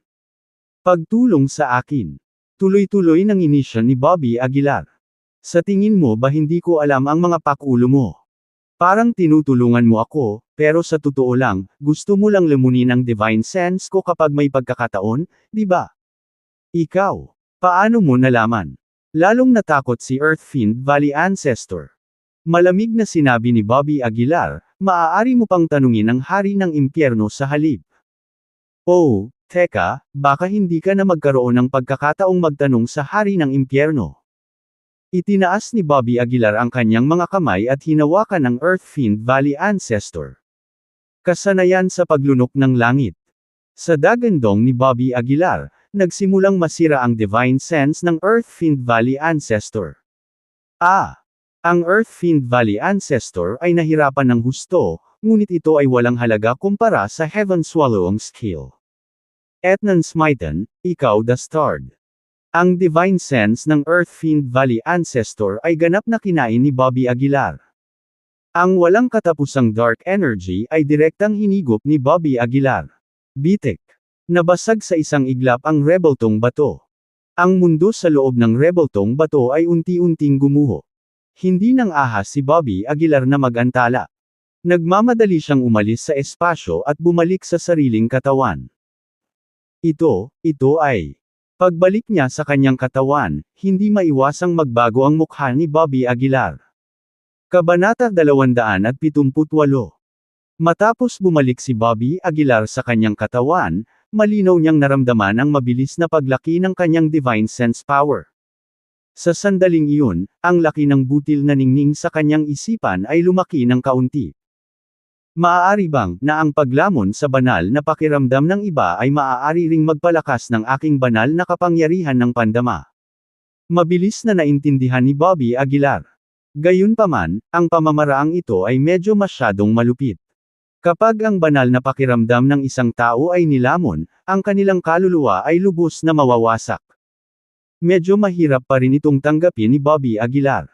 [SPEAKER 1] Pagtulong sa akin." Tuloy-tuloy ng inisyon ni Bobby Aguilar. "Sa tingin mo ba hindi ko alam ang mga pakulo mo? Parang tinutulungan mo ako, pero sa totoo lang, gusto mo lang lamunin ang divine sense ko kapag may pagkakataon, di ba?" "Ikaw? Paano mo nalaman?" Lalong natakot si Earthfiend Valley Ancestor. Malamig na sinabi ni Bobby Aguilar, "Maaari mo pang tanungin ang hari ng impyerno sa halip." "Oh, teka, baka hindi ka na magkaroon ng pagkakataong magtanong sa hari ng impyerno." Itinaas ni Bobby Aguilar ang kanyang mga kamay at hinawakan ang Earthfiend Valley Ancestor. Kasanayan sa paglunok ng langit. Sa dagandong ni Bobby Aguilar, nagsimulang masira ang divine sense ng Earthfiend Valley Ancestor. Ang Earthfiend Valley Ancestor ay nahirapan ng husto, ngunit ito ay walang halaga kumpara sa Heaven Swallowing skill. Etnan Smiten, ikaw Dastard. Ang divine sense ng Earthfiend Valley Ancestor ay ganap na kinain ni Bobby Aguilar. Ang walang katapusang dark energy ay direktang hinigop ni Bobby Aguilar. Bitik. Nabasag sa isang iglap ang rebeltong bato. Ang mundo sa loob ng rebeltong bato ay unti-unting gumuho. Hindi nang ahas si Bobby Aguilar na mag-antala. Nagmamadali siyang umalis sa espasyo at bumalik sa sariling katawan. Ito ay. Pagbalik niya sa kanyang katawan, hindi maiwasang magbago ang mukha ni Bobby Aguilar. Kabanata 278. Matapos bumalik si Bobby Aguilar sa kanyang katawan, malinaw niyang naramdaman ang mabilis na paglaki ng kanyang divine sense power. Sa sandaling iyon, ang laki ng butil na ningning sa kanyang isipan ay lumaki ng kaunti. Maaari bang, na ang paglamon sa banal na pakiramdam ng iba ay maaari ring magpalakas ng aking banal na kapangyarihan ng pandama? Mabilis na naintindihan ni Bobby Aguilar. Gayunpaman, ang pamamaraang ito ay medyo masyadong malupit. Kapag ang banal na pakiramdam ng isang tao ay nilamon, ang kanilang kaluluwa ay lubos na mawawasak. Medyo mahirap pa rin itong tanggapin ni Bobby Aguilar.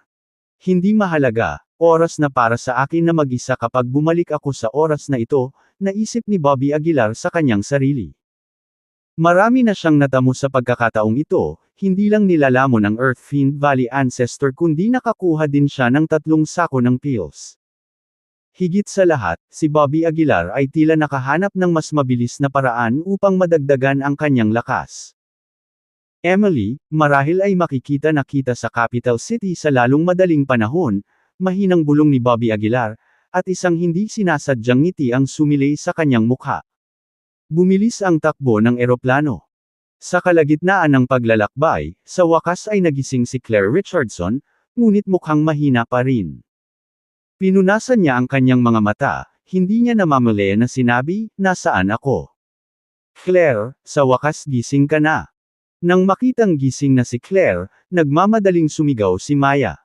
[SPEAKER 1] Hindi mahalaga, oras na para sa akin na mag-isa kapag bumalik ako sa oras na ito, naisip ni Bobby Aguilar sa kanyang sarili. Marami na siyang natamo sa pagkakataong ito, hindi lang nilalamon ang Earth Fiend Valley Ancestor kundi nakakuha din siya ng 3 sako ng pills. Higit sa lahat, si Bobby Aguilar ay tila nakahanap ng mas mabilis na paraan upang madagdagan ang kanyang lakas. Emily, marahil ay makikita na kita sa capital city sa lalong madaling panahon, mahinang bulong ni Bobby Aguilar, at isang hindi sinasadyang ngiti ang sumilay sa kanyang mukha. Bumilis ang takbo ng eroplano. Sa kalagitnaan ng paglalakbay, sa wakas ay nagising si Claire Richardson, ngunit mukhang mahina pa rin. Pinunasan niya ang kanyang mga mata, hindi niya namamali na sinabi, "Nasaan ako?" "Claire, sa wakas gising ka na." Nang makitang gising na si Claire, nagmamadaling sumigaw si Maya.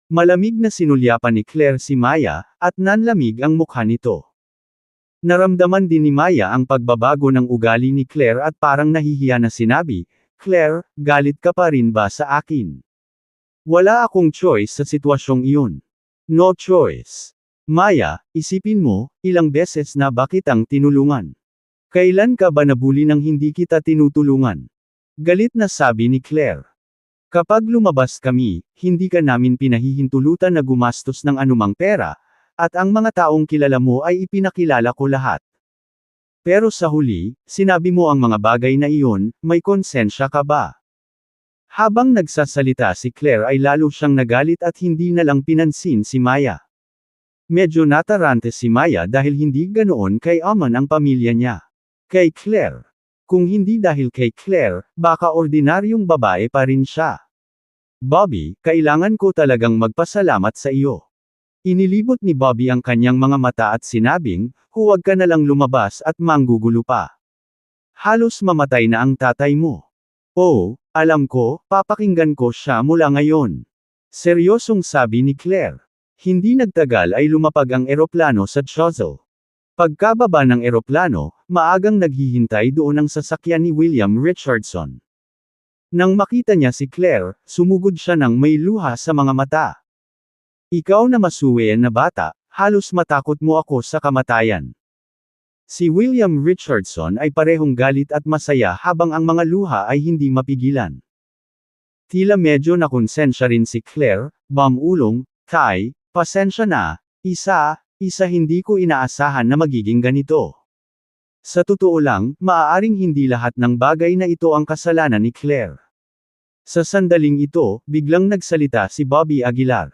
[SPEAKER 1] Malamig na sinulyapan ni Claire si Maya, at nanlamig ang mukha nito. Naramdaman din ni Maya ang pagbabago ng ugali ni Claire at parang nahihiya na sinabi, "Claire, galit ka pa rin ba sa akin?" "Wala akong choice sa sitwasyong iyon." "No choice. Maya, isipin mo, ilang beses na ba kitang tinulungan? Kailan ka ba nabuli nang hindi kita tinutulungan?" Galit na sabi ni Claire. "Kapag lumabas kami, hindi ka namin pinahihintulutan na gumastos ng anumang pera, at ang mga taong kilala mo ay ipinakilala ko lahat. Pero sa huli, sinabi mo ang mga bagay na iyon, may konsensya ka ba?" Habang nagsasalita si Claire ay lalo siyang nagalit at hindi na lang pinansin si Maya. Medyo natarante si Maya dahil hindi ganoon kay Aman ang pamilya niya. Kay Claire. Kung hindi dahil kay Claire, baka ordinaryong babae pa rin siya. "Bobby, kailangan ko talagang magpasalamat sa iyo." Inilibot ni Bobby ang kanyang mga mata at sinabing, "Huwag ka na lang lumabas at manggugulo pa. Halos mamatay na ang tatay mo." "Oh, alam ko, papakinggan ko siya mula ngayon." Seryosong sabi ni Claire. Hindi nagtagal ay lumapag ang eroplano sa Choiseul. Pagkababa ng eroplano, maagang naghihintay doon ang sasakyan ni William Richardson. Nang makita niya si Claire, sumugod siya ng may luha sa mga mata. "Ikaw na masuwean na bata, halos matakot mo ako sa kamatayan." Si William Richardson ay parehong galit at masaya habang ang mga luha ay hindi mapigilan. Tila medyo nakonsensya rin si Claire, "Bamulong, Kai, pasensya na, isa hindi ko inaasahan na magiging ganito." Sa totoo lang, maaaring hindi lahat ng bagay na ito ang kasalanan ni Claire. Sa sandaling ito, biglang nagsalita si Bobby Aguilar.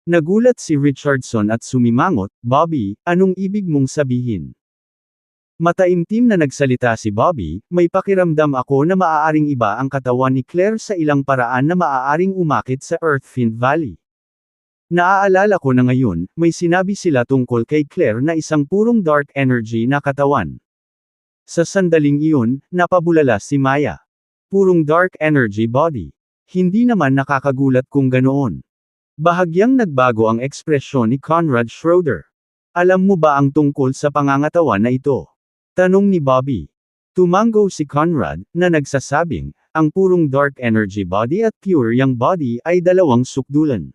[SPEAKER 1] Nagulat si Richardson at sumimangot, "Bobby, anong ibig mong sabihin?" Mataimtim na nagsalita si Bobby, "May pakiramdam ako na maaaring iba ang katawan ni Claire sa ilang paraan na maaaring umakit sa Earthfiend Valley. Naaalala ko na ngayon, may sinabi sila tungkol kay Claire na isang purong dark energy na katawan." Sa sandaling iyon, napabulala si Maya. Purong dark energy body. Hindi naman nakakagulat kung ganoon. Bahagyang nagbago ang ekspresyon ni Conrad Schroeder. "Alam mo ba ang tungkol sa pangangatawan na ito?" tanong ni Bobby. Tumango si Conrad, na nagsasabing, ang purong dark energy body at pure yang body ay dalawang sukdulan.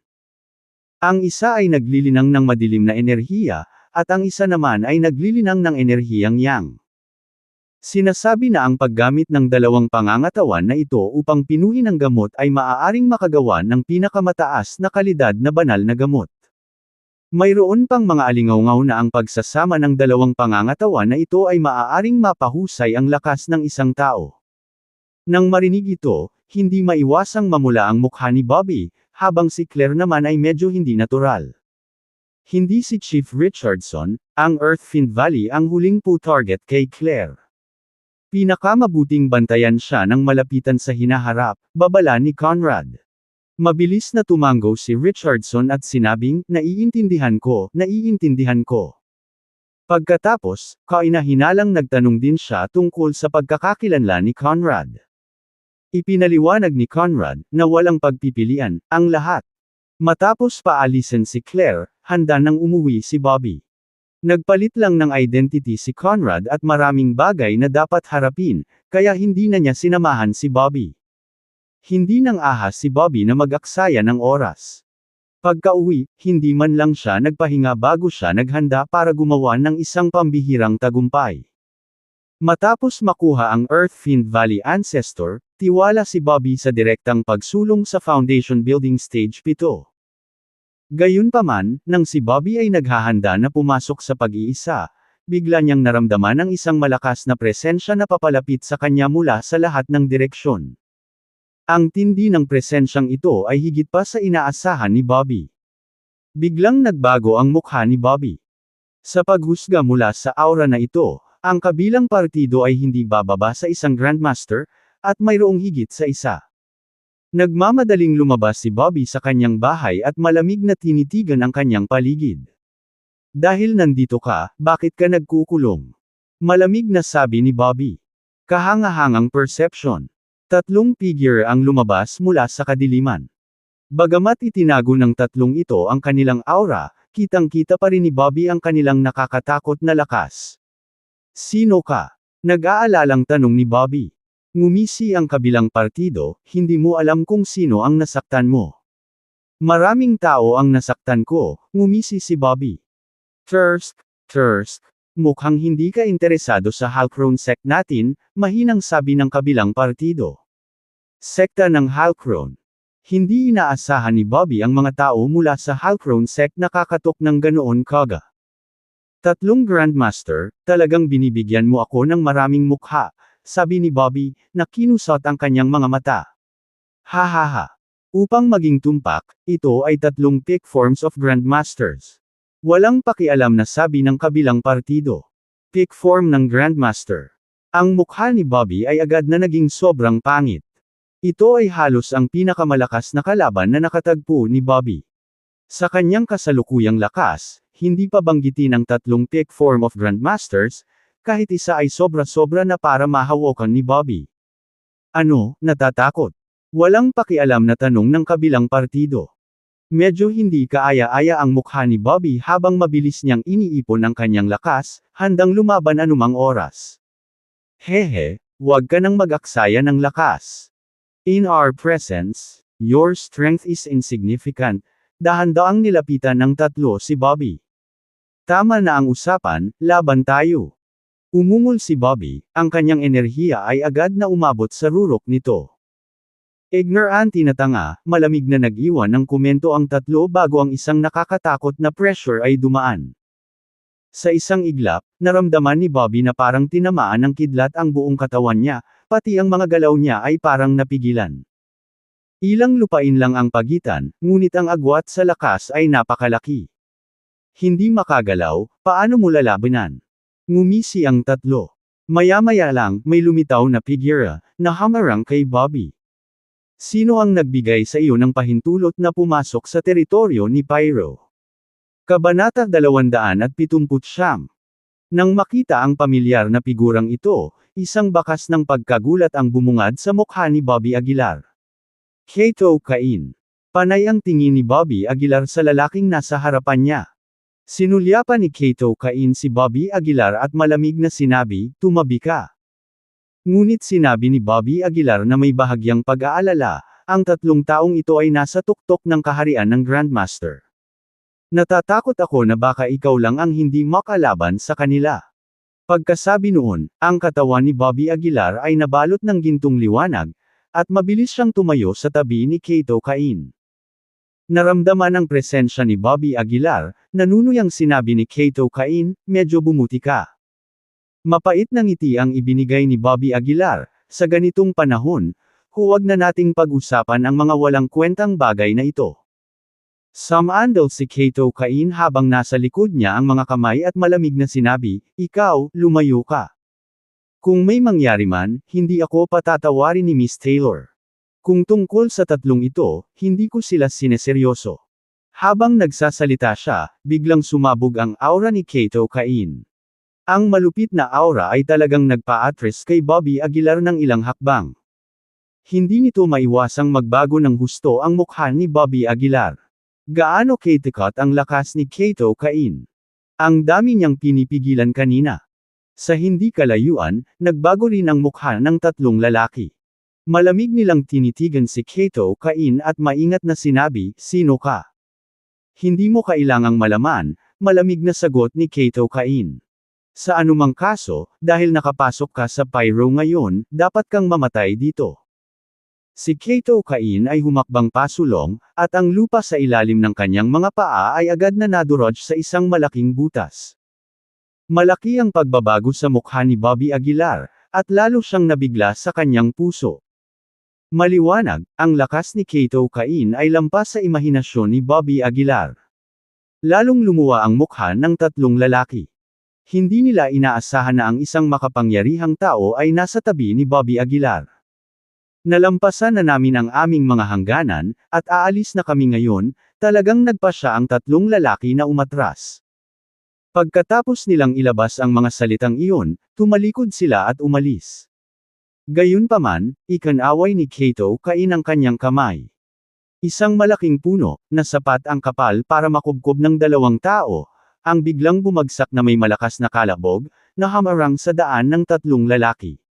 [SPEAKER 1] Ang isa ay naglilinang ng madilim na enerhiya, at ang isa naman ay naglilinang ng enerhiyang yang. Sinasabi na ang paggamit ng dalawang pangangatawan na ito upang pinuhin ang gamot ay maaaring makagawa ng pinakamataas na kalidad na banal na gamot. Mayroon pang mga alingaw na ang pagsasama ng dalawang pangangatawan na ito ay maaaring mapahusay ang lakas ng isang tao. Nang marinig ito, hindi maiwasang mamula ang mukha ni Bobby, habang si Claire naman ay medyo hindi natural. Hindi si Chief Richardson, ang Earthfiend Valley ang huling target kay Claire. Pinakamabuting bantayan siya nang malapitan sa hinaharap, babala ni Conrad. Mabilis na tumango si Richardson at sinabing, naiintindihan ko. Pagkatapos, kaina-hinalang nagtanong din siya tungkol sa pagkakakilanlan ni Conrad. Ipinaliwanag ni Conrad, na walang pagpipilian, ang lahat. Matapos paalisin si Claire, handa nang umuwi si Bobby. Nagpalit lang ng identity si Conrad at maraming bagay na dapat harapin, kaya hindi na niya sinamahan si Bobby. Hindi nang ahas si Bobby na mag-aksaya ng oras. Pagka-uwi, hindi man lang siya nagpahinga bago siya naghanda para gumawa ng isang pambihirang tagumpay. Matapos makuha ang Earthfiend Valley Ancestor, tiwala si Bobby sa direktang pagsulong sa Foundation Building Stage 7. Gayunpaman, nang si Bobby ay naghahanda na pumasok sa pag-iisa, bigla niyang naramdaman ang isang malakas na presensya na papalapit sa kanya mula sa lahat ng direksyon. Ang tindi ng presensyang ito ay higit pa sa inaasahan ni Bobby. Biglang nagbago ang mukha ni Bobby. Sa paghusga mula sa aura na ito, ang kabilang partido ay hindi bababa sa isang Grandmaster, at mayroong higit sa isa. Nagmamadaling lumabas si Bobby sa kanyang bahay at malamig na tinitigan ang kanyang paligid. Dahil nandito ka, bakit ka nagkukulong? Malamig na sabi ni Bobby. Kahangahangang perception. 3 figure ang lumabas mula sa kadiliman. Bagamat itinago ng 3 ito ang kanilang aura, kitang-kita pa rin ni Bobby ang kanilang nakakatakot na lakas. Sino ka? Nag-aalalang tanong ni Bobby. Ngumisi ang kabilang partido, hindi mo alam kung sino ang nasaktan mo. Maraming tao ang nasaktan ko, ngumisi si Bobby. Thirsk, mukhang hindi ka interesado sa Halcrone sect natin, mahinang sabi ng kabilang partido. Sekta ng Halcrone. Hindi inaasahan ni Bobby ang mga tao mula sa Halcrone sect na kakatok ng ganoon kaga. 3 Grandmaster, talagang binibigyan mo ako ng maraming mukha, sabi ni Bobby, na kinusot ang kanyang mga mata. Hahaha. Upang maging tumpak, ito ay 3 peak forms of Grandmasters. Walang pakialam na sabi ng kabilang partido. Peak form ng Grandmaster. Ang mukha ni Bobby ay agad na naging sobrang pangit. Ito ay halos ang pinakamalakas na kalaban na nakatagpo ni Bobby. Sa kanyang kasalukuyang lakas, hindi pa banggitin ang 3 peak form of Grandmasters, kahit isa ay sobra-sobra na para mahawakan ni Bobby. Ano, natatakot? Walang pakialam na tanong ng kabilang partido. Medyo hindi kaaya-aya ang mukha ni Bobby habang mabilis niyang iniipon ang kanyang lakas, handang lumaban anumang oras. Hehe, huwag ka nang mag-aksaya ng lakas. In our presence, your strength is insignificant, dahan-daang nilapitan ng 3 si Bobby. Tama na ang usapan, laban tayo. Umungol si Bobby, ang kanyang enerhiya ay agad na umabot sa rurok nito. Ignorante na tanga, malamig na nag-iwan ng komento ang 3 bago ang isang nakakatakot na pressure ay dumaan. Sa isang iglap, naramdaman ni Bobby na parang tinamaan ng kidlat ang buong katawan niya, pati ang mga galaw niya ay parang napigilan. Ilang lupain lang ang pagitan, ngunit ang agwat sa lakas ay napakalaki. Hindi makagalaw, paano mo lalabanan? Ngumisi ang 3. Maya-maya lang, may lumitaw na figura, na hamarang kay Bobby. Sino ang nagbigay sa iyo ng pahintulot na pumasok sa teritoryo ni Pyro? Kabanata 279. Nang makita ang pamilyar na figurang ito, isang bakas ng pagkagulat ang bumungad sa mukha ni Bobby Aguilar. Kato Cain. Panay ang tingin ni Bobby Aguilar sa lalaking nasa harapan niya. Sinulyapan ni Kato Cain si Bobby Aguilar at malamig na sinabi, tumabi ka. Ngunit sinabi ni Bobby Aguilar na may bahagyang pag-aalala, ang 3 taong ito ay nasa tuktok ng kaharian ng Grandmaster. Natatakot ako na baka ikaw lang ang hindi makalaban sa kanila. Pagkasabi noon, ang katawan ni Bobby Aguilar ay nabalot ng gintong liwanag, at mabilis siyang tumayo sa tabi ni Kato Cain. Naramdaman ang presensya ni Bobby Aguilar, nanunuyang sinabi ni Kato Cain, medyo bumuti ka. Mapait na ngiti ang ibinigay ni Bobby Aguilar, sa ganitong panahon, huwag na nating pag-usapan ang mga walang kwentang bagay na ito. Sumandal si Kato Cain habang nasa likod niya ang mga kamay at malamig na sinabi, ikaw, lumayo ka. Kung may mangyari man, hindi ako patatawarin ni Miss Taylor. Kung tungkol sa tatlong ito, hindi ko sila sineseryoso. Habang nagsasalita siya, biglang sumabog ang aura ni Kato Cain. Ang malupit na aura ay talagang nagpa-atras kay Bobby Aguilar ng ilang hakbang. Hindi nito maiwasang magbago ng husto ang mukha ni Bobby Aguilar. Gaano katikot ang lakas ni Kato Cain. Ang dami niyang pinipigilan kanina. Sa hindi kalayuan, nagbago rin ang mukha ng tatlong lalaki. Malamig nilang tinitigan si Kato Cain at maingat na sinabi, sino ka? Hindi mo kailangang malaman, malamig na sagot ni Kato Cain. Sa anumang kaso, dahil nakapasok ka sa pyro ngayon, dapat kang mamatay dito. Si Kato Cain ay humakbang pasulong, at ang lupa sa ilalim ng kanyang mga paa ay agad na nadurog sa isang malaking butas. Malaki ang pagbabago sa mukha ni Bobby Aguilar, at lalo siyang nabigla sa kanyang puso. Maliwanag, ang lakas ni Kato Cain ay lampas sa imahinasyon ni Bobby Aguilar. Lalong lumuwa ang mukha ng tatlong lalaki. Hindi nila inaasahan na ang isang makapangyarihang tao ay nasa tabi ni Bobby Aguilar. Nalampasan na namin ang aming mga hangganan, at aalis na kami ngayon, talagang nagpasya ang tatlong lalaki na umatras. Pagkatapos nilang ilabas ang mga salitang iyon, tumalikod sila at umalis. Gayunpaman, ikanaway ni Kato Cain ang kanyang kamay. Isang malaking puno, na sapat ang kapal para makubkob ng dalawang tao, ang biglang bumagsak na may malakas na kalabog, na hamarang sa daan ng tatlong lalaki.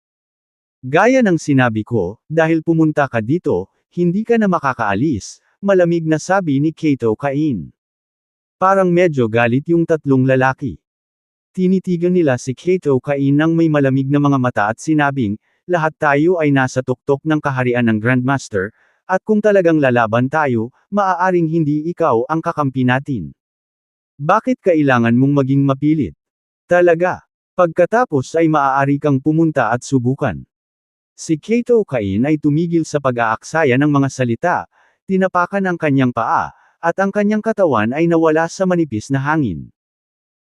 [SPEAKER 1] Gaya ng sinabi ko, dahil pumunta ka dito, hindi ka na makakaalis, malamig na sabi ni Kato Cain. Parang medyo galit yung tatlong lalaki. Tinitigan nila si Kato Cain ng may malamig na mga mata at sinabing, lahat tayo ay nasa tuktok ng kaharian ng Grandmaster, at kung talagang lalaban tayo, maaaring hindi ikaw ang kakampi natin. Bakit kailangan mong maging mapilit? Talaga. Pagkatapos ay maaari kang pumunta at subukan. Si Kato Cain ay tumigil sa pag-aaksaya ng mga salita, tinapakan ang kanyang paa, at ang kanyang katawan ay nawala sa manipis na hangin.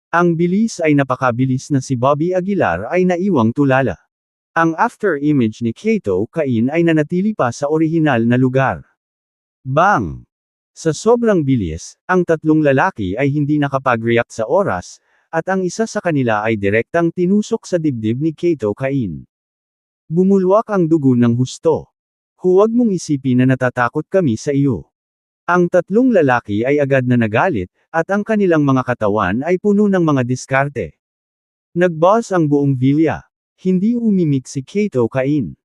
[SPEAKER 1] Ang bilis ay napakabilis na si Bobby Aguilar ay naiwang tulala. Ang after image ni Kato Cain ay nanatili pa sa orihinal na lugar. Bang! Sa sobrang bilis, ang tatlong lalaki ay hindi nakapag-react sa oras, at ang isa sa kanila ay direktang tinusok sa dibdib ni Kato Cain. Bumulwak ang dugo ng husto. Huwag mong isipin na natatakot kami sa iyo. Ang tatlong lalaki ay agad na nagalit, at ang kanilang mga katawan ay puno ng mga diskarte. Nag-buzz ang buong villa. Hindi umimik si Kato Cain.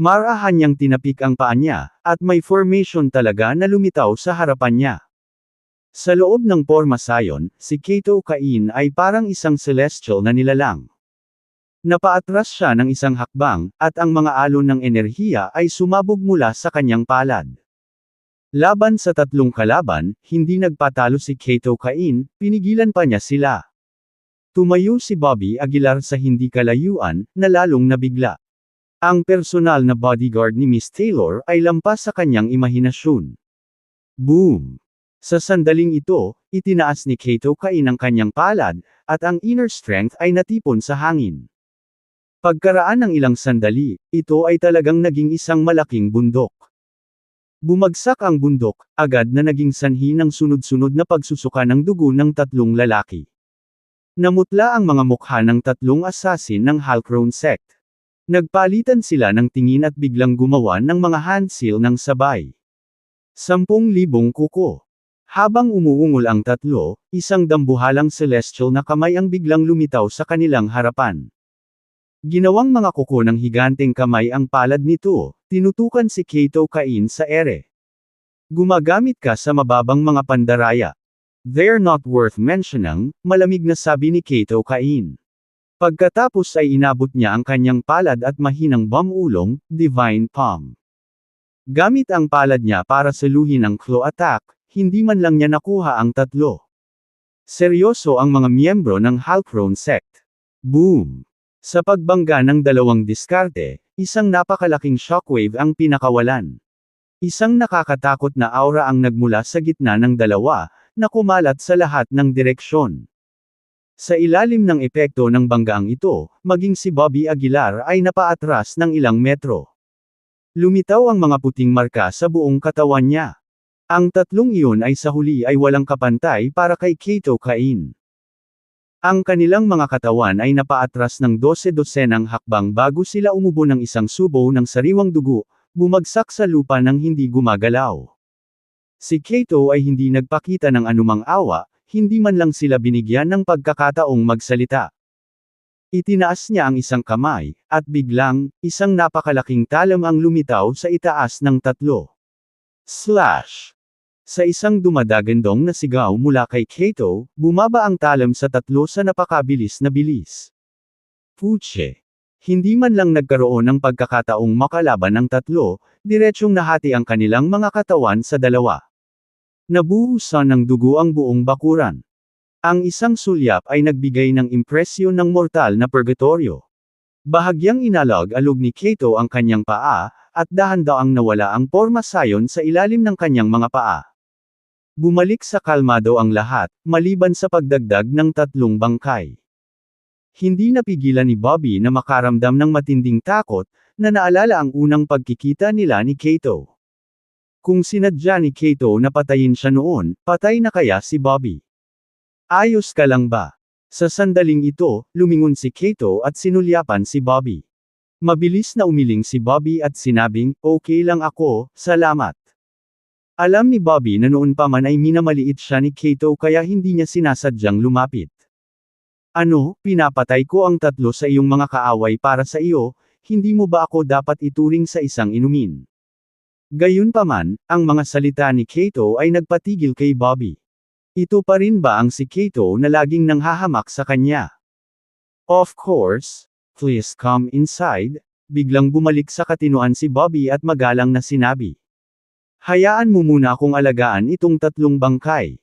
[SPEAKER 1] Marahan niyang tinapik ang paa niya, at may formation talaga na lumitaw sa harapan niya. Sa loob ng pormasayon, si Kato Cain ay parang isang celestial na nilalang. Napaatras siya ng isang hakbang, at ang mga alon ng enerhiya ay sumabog mula sa kanyang palad. Laban sa tatlong kalaban, hindi nagpatalo si Kato Cain, pinigilan pa niya sila. Tumayo si Bobby Aguilar sa hindi kalayuan, na lalong nabigla. Ang personal na bodyguard ni Miss Taylor ay lampas sa kanyang imahinasyon. Boom! Sa sandaling ito, itinaas ni Kato Cain ang kanyang palad, at ang inner strength ay natipon sa hangin. Pagkaraan ng ilang sandali, ito ay talagang naging isang malaking bundok. Bumagsak ang bundok, agad na naging sanhi ng sunod-sunod na pagsusuka ng dugo ng tatlong lalaki. Namutla ang mga mukha ng tatlong assassin ng Halcrone sect. Nagpalitan sila ng tingin at biglang gumawa ng mga hand seal ng sabay. 10,000 kuko. Habang umuungol ang tatlo, isang dambuhalang celestial na kamay ang biglang lumitaw sa kanilang harapan. Ginawang mga kuko ng higanteng kamay ang palad nito, tinutukan si Kato Cain sa ere. Gumagamit ka sa mababang mga pandaraya. They're not worth mentioning, malamig na sabi ni Kato kain. Pagkatapos ay inabot niya ang kanyang palad at mahinang bamulong, Divine Palm. Gamit ang palad niya para saluhin ang claw attack, hindi man lang niya nakuha ang tatlo. Seryoso ang mga miyembro ng Halcrone sect. Boom! Sa pagbangga ng dalawang diskarte, isang napakalaking shockwave ang pinakawalan. Isang nakakatakot na aura ang nagmula sa gitna ng dalawa, na kumalat sa lahat ng direksyon. Sa ilalim ng epekto ng banggaang ito, maging si Bobby Aguilar ay napaatras ng ilang metro. Lumitaw ang mga puting marka sa buong katawan niya. Ang tatlong iyon ay sa huli ay walang kapantay para kay Kato Kain. Ang kanilang mga katawan ay napaatras ng 12-dosenang hakbang bago sila umubo ng isang subo ng sariwang dugo, bumagsak sa lupa nang hindi gumagalaw. Si Kato ay hindi nagpakita ng anumang awa, hindi man lang sila binigyan ng pagkakataong magsalita. Itinaas niya ang isang kamay, at biglang, isang napakalaking talam ang lumitaw sa itaas ng tatlo. Slash! Sa isang dumadagandong na sigaw mula kay Kato, bumaba ang talam sa tatlo sa napakabilis na bilis. Puche! Hindi man lang nagkaroon ng pagkakataong makalaban ng tatlo, diretsyong nahati ang kanilang mga katawan sa dalawa. Nabuhusan ng dugo ang buong bakuran. Ang isang sulyap ay nagbigay ng impresyon ng mortal na purgatorio. Bahagyang inalog-alog ni Kato ang kanyang paa, at dahan-daang nawala ang porma sayon sa ilalim ng kanyang mga paa. Bumalik sa kalmado ang lahat, maliban sa pagdagdag ng tatlong bangkay. Hindi napigilan ni Bobby na makaramdam ng matinding takot, na naalala ang unang pagkikita nila ni Kato. Kung sinadya ni Kato na patayin siya noon, patay na kaya si Bobby? Ayos ka lang ba? Sa sandaling ito, lumingon si Kato at sinulyapan si Bobby. Mabilis na umiling si Bobby at sinabing, okay lang ako, salamat. Alam ni Bobby na noon pa man ay minamaliit siya ni Kato kaya hindi niya sinasadyang lumapit. Ano, pinapatay ko ang tatlo sa iyong mga kaaway para sa iyo, hindi mo ba ako dapat ituring sa isang inumin? Gayunpaman, ang mga salita ni Kato ay nagpatigil kay Bobby. Ito pa rin ba ang si Kato na laging nanghahamak sa kanya? Of course, please come inside, biglang bumalik sa katinoan si Bobby at magalang na sinabi. Hayaan mo muna akong alagaan itong tatlong bangkay.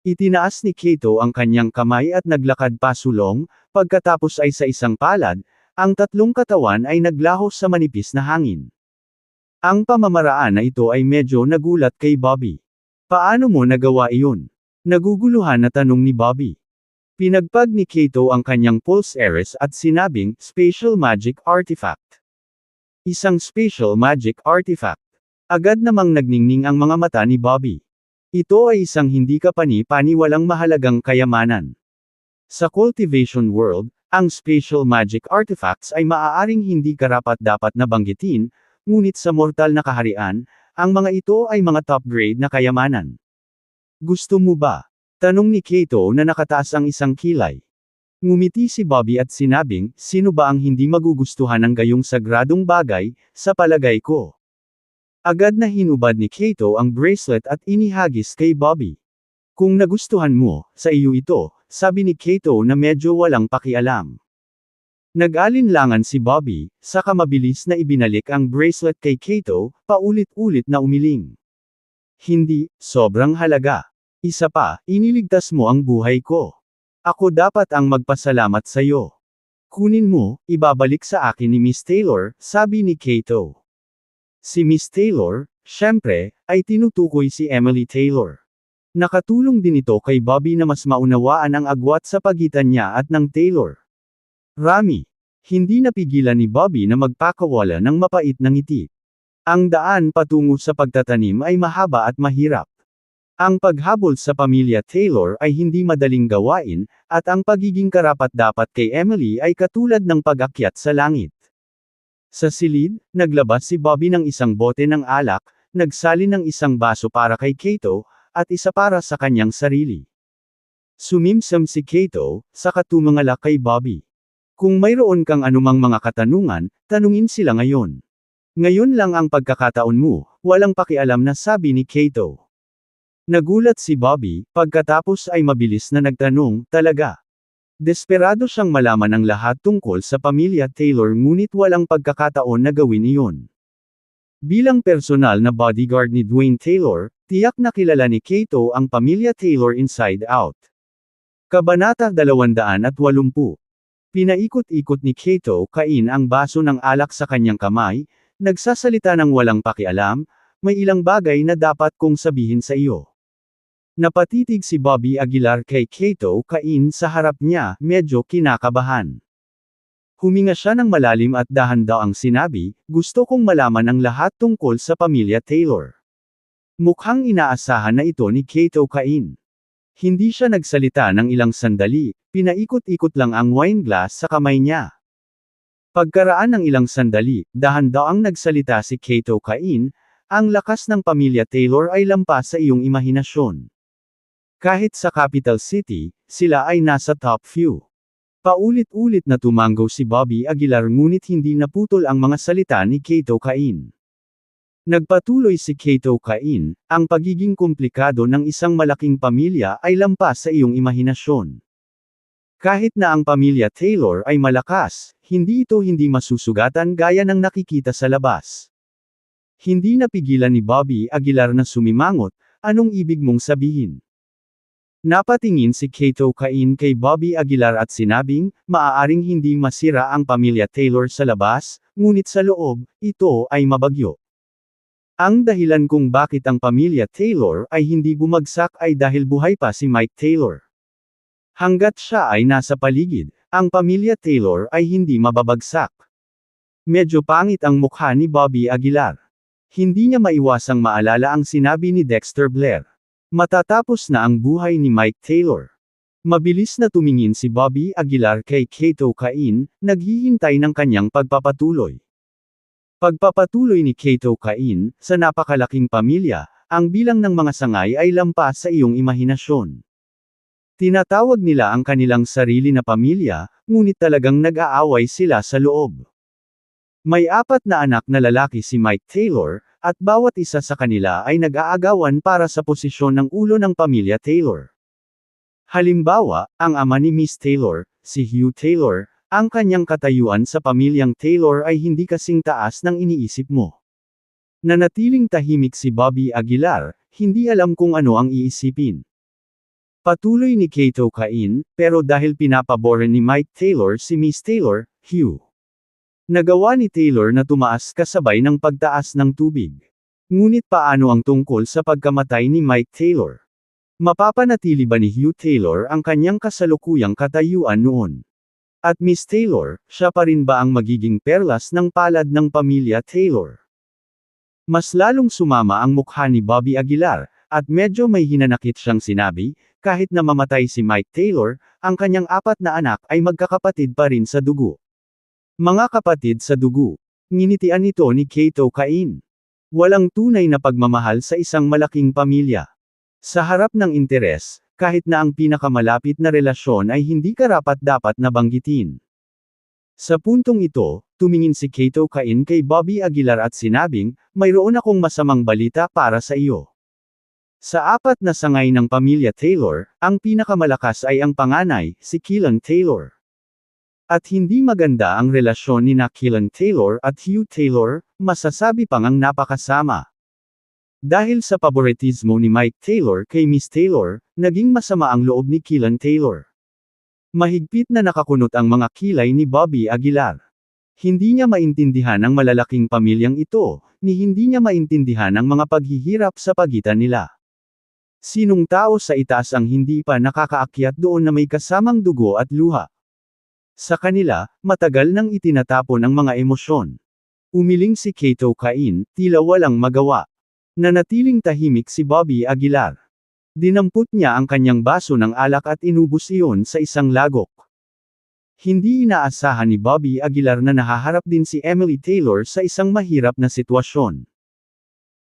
[SPEAKER 1] Itinaas ni Kato ang kanyang kamay at naglakad pasulong, pagkatapos ay sa isang palad, ang tatlong katawan ay naglaho sa manipis na hangin. Ang pamamaraan na ito ay medyo nagulat kay Bobby. Paano mo nagawa iyon? Naguguluhan na tanong ni Bobby. Pinagpag ni Kato ang kanyang pulse eris at sinabing, Special Magic Artifact. Isang Special Magic Artifact. Agad namang nagningning ang mga mata ni Bobby. Ito ay isang hindi kapani-paniwalang mahalagang kayamanan. Sa cultivation world, ang Special Magic Artifacts ay maaaring hindi karapat-dapat na banggitin, ngunit sa mortal na kaharian, ang mga ito ay mga top-grade na kayamanan. Gusto mo ba? Tanong ni Kato na nakataas ang isang kilay. Ngumiti si Bobby at sinabing, sino ba ang hindi magugustuhan ng gayong sagradong bagay, sa palagay ko? Agad na hinubad ni Kato ang bracelet at inihagis kay Bobby. Kung nagustuhan mo, sa iyo ito, sabi ni Kato na medyo walang pakialam. Nag-alinlangan si Bobby, saka mabilis na ibinalik ang bracelet kay Kato, paulit-ulit na umiling. Hindi, sobrang halaga. Isa pa, iniligtas mo ang buhay ko. Ako dapat ang magpasalamat sa iyo. Kunin mo, ibabalik sa akin ni Miss Taylor, sabi ni Kato. Si Miss Taylor, syempre, ay tinutukoy si Emily Taylor. Nakatulong din ito kay Bobby na mas maunawaan ang agwat sa pagitan niya at ng Taylor. Rami. Hindi napigilan ni Bobby na magpakawala ng mapait na ngiti. Ang daan patungo sa pagtatanim ay mahaba at mahirap. Ang paghabol sa pamilya Taylor ay hindi madaling gawain, at ang pagiging karapat-dapat kay Emily ay katulad ng pag-akyat sa langit. Sa silid, naglabas si Bobby ng isang bote ng alak, nagsalin ng isang baso para kay Kato, at isa para sa kanyang sarili. Sumimsam si Kato, saka tumangala kay Bobby. Kung mayroon kang anumang mga katanungan, tanungin sila ngayon. Ngayon lang ang pagkakataon mo, walang pakialam na sabi ni Kato. Nagulat si Bobby, pagkatapos ay mabilis na nagtanong, talaga. Desperado siyang malaman ang lahat tungkol sa pamilya Taylor ngunit walang pagkakataon na gawin iyon. Bilang personal na bodyguard ni Dwayne Taylor, tiyak na kilala ni Kato ang pamilya Taylor inside out. Kabanata 280. Pinaikot-ikot ni Kato Cain ang baso ng alak sa kanyang kamay, nagsasalita ng walang pakialam, may ilang bagay na dapat kong sabihin sa iyo. Napatitig si Bobby Aguilar kay Kato Cain sa harap niya, medyo kinakabahan. Huminga siya ng malalim at dahan-daang sinabi, gusto kong malaman ang lahat tungkol sa pamilya Taylor. Mukhang inaasahan na ito ni Kato Cain. Hindi siya nagsalita ng ilang sandali, pinaikot-ikot lang ang wine glass sa kamay niya. Pagkaraan ng ilang sandali, dahan-daang nagsalita si Kato Cain, ang lakas ng pamilya Taylor ay lampas sa iyong imahinasyon. Kahit sa capital city, sila ay nasa top few. Paulit-ulit na tumanggaw si Bobby Aguilar ngunit hindi naputol ang mga salita ni Kato Cain. Nagpatuloy si Kato Cain, ang pagiging komplikado ng isang malaking pamilya ay lampas sa iyong imahinasyon. Kahit na ang pamilya Taylor ay malakas, hindi ito hindi masusugatan gaya ng nakikita sa labas. Hindi napigilan ni Bobby Aguilar na sumimangot, anong ibig mong sabihin? Napatingin si Kato Cain kay Bobby Aguilar at sinabing, maaaring hindi masira ang pamilya Taylor sa labas, ngunit sa loob, ito ay mabagyo. Ang dahilan kung bakit ang pamilya Taylor ay hindi bumagsak ay dahil buhay pa si Mike Taylor. Hanggat siya ay nasa paligid, ang pamilya Taylor ay hindi mababagsak. Medyo pangit ang mukha ni Bobby Aguilar. Hindi niya maiwasang maalala ang sinabi ni Dexter Blair. Matatapos na ang buhay ni Mike Taylor. Mabilis na tumingin si Bobby Aguilar kay Kato Cain, naghihintay ng kanyang pagpapatuloy. Pagpapatuloy ni Kato Cain, sa napakalaking pamilya, ang bilang ng mga sangay ay lampas sa iyong imahinasyon. Tinatawag nila ang kanilang sarili na pamilya, ngunit talagang nag-aaway sila sa loob. May 4 na anak na lalaki si Mike Taylor, at bawat isa sa kanila ay nag-aagawan para sa posisyon ng ulo ng pamilya Taylor. Halimbawa, ang ama ni Miss Taylor, si Hugh Taylor, ang kanyang katayuan sa pamilyang Taylor ay hindi kasing taas ng iniisip mo. Nanatiling tahimik si Bobby Aguilar, hindi alam kung ano ang iisipin. Patuloy ni Kato Cain, pero dahil pinapaboran ni Mike Taylor si Miss Taylor, Hugh. Nagawa ni Taylor na tumaas kasabay ng pagtaas ng tubig. Ngunit paano ang tungkol sa pagkamatay ni Mike Taylor? Mapapanatili ba ni Hugh Taylor ang kanyang kasalukuyang katayuan noon? At Miss Taylor, siya pa rin ba ang magiging perlas ng palad ng pamilya Taylor? Mas lalong sumama ang mukha ni Bobby Aguilar, at medyo may hinanakit siyang sinabi, kahit na mamatay si Mike Taylor, ang kanyang 4 na anak ay magkakapatid pa rin sa dugo. Mga kapatid sa dugo. Nginitian ito ni Kato Cain. Walang tunay na pagmamahal sa isang malaking pamilya. Sa harap ng interes, kahit na ang pinakamalapit na relasyon ay hindi karapat-dapat na banggitin. Sa puntong ito, tumingin si Kato Cain kay Bobby Aguilar at sinabing, mayroon akong masamang balita para sa iyo. Sa 4 na sangay ng pamilya Taylor, ang pinakamalakas ay ang panganay, si Keelan Taylor. At hindi maganda ang relasyon ni Keelan Taylor at Hugh Taylor, masasabi pang ang napakasama. Dahil sa paboritismo ni Mike Taylor kay Miss Taylor, naging masama ang loob ni Keelan Taylor. Mahigpit na nakakunot ang mga kilay ni Bobby Aguilar. Hindi niya maintindihan ang malalaking pamilyang ito, ni hindi niya maintindihan ang mga paghihirap sa pagitan nila. Sinong tao sa itaas ang hindi pa nakakaakyat doon na may kasamang dugo at luha? Sa kanila, matagal nang itinatapon ang mga emosyon. Umiling si Kato Cain, tila walang magawa. Nanatiling tahimik si Bobby Aguilar. Dinampot niya ang kanyang baso ng alak at inubos iyon sa isang lagok. Hindi inaasahan ni Bobby Aguilar na nahaharap din si Emily Taylor sa isang mahirap na sitwasyon.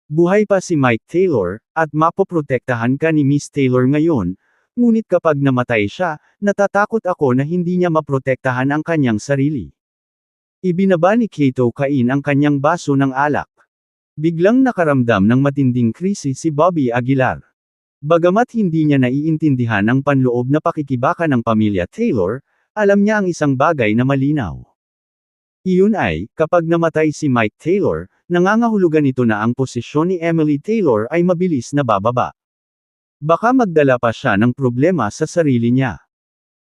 [SPEAKER 1] Buhay pa si Mike Taylor, at mapoprotektahan ka ni Miss Taylor ngayon, ngunit kapag namatay siya, natatakot ako na hindi niya maprotektahan ang kanyang sarili. Ibinaba ni Kato Cain ang kanyang baso ng alak. Biglang nakaramdam ng matinding krisis si Bobby Aguilar. Bagamat hindi niya naiintindihan ang panloob na pakikibaka ng pamilya Taylor, alam niya ang isang bagay na malinaw. Iyon ay, kapag namatay si Mike Taylor, nangangahulugan ito na ang posisyon ni Emily Taylor ay mabilis na bababa. Baka magdala pa siya ng problema sa sarili niya.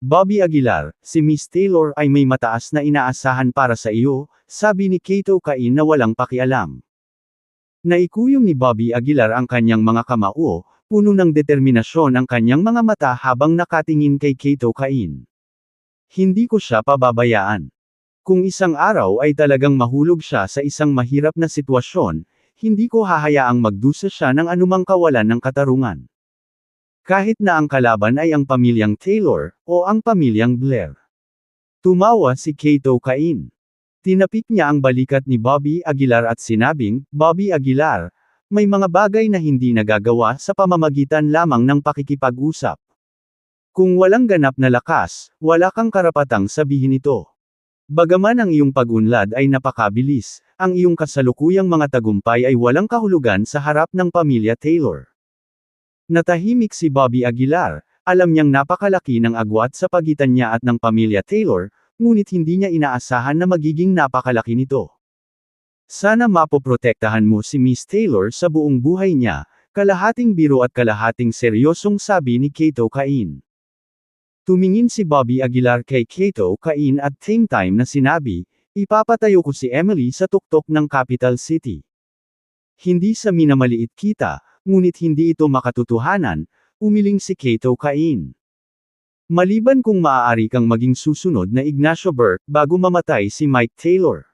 [SPEAKER 1] Bobby Aguilar, si Miss Taylor ay may mataas na inaasahan para sa iyo, sabi ni Kato Cain na walang pakialam. Naikuyom ni Bobby Aguilar ang kanyang mga kamao, puno ng determinasyon ang kanyang mga mata habang nakatingin kay Kato Cain. Hindi ko siya pababayaan. Kung isang araw ay talagang mahulog siya sa isang mahirap na sitwasyon, hindi ko hahayaang magdusa siya ng anumang kawalan ng katarungan. Kahit na ang kalaban ay ang pamilyang Taylor, o ang pamilyang Blair. Tumawa si Kato Cain. Tinapik niya ang balikat ni Bobby Aguilar at sinabing, Bobby Aguilar, may mga bagay na hindi nagagawa sa pamamagitan lamang ng pakikipag-usap. Kung walang ganap na lakas, wala kang karapatang sabihin ito. Bagaman ang iyong pag-unlad ay napakabilis, ang iyong kasalukuyang mga tagumpay ay walang kahulugan sa harap ng pamilya Taylor. Natahimik si Bobby Aguilar, alam niyang napakalaki ng agwat sa pagitan niya at ng pamilya Taylor, ngunit hindi niya inaasahan na magiging napakalaki nito. Sana mapoprotektahan mo si Miss Taylor sa buong buhay niya, kalahating biro at kalahating seryosong sabi ni Kato Cain. Tumingin si Bobby Aguilar kay Kato Cain at same time na sinabi, ipapatayo ko si Emily sa tuktok ng Capital City. Hindi sa minamaliit kita, ngunit hindi ito makatotohanan, umiling si Kato Cain. Maliban kung maaari kang maging susunod na Ignacio Burke bago mamatay si Mike Taylor.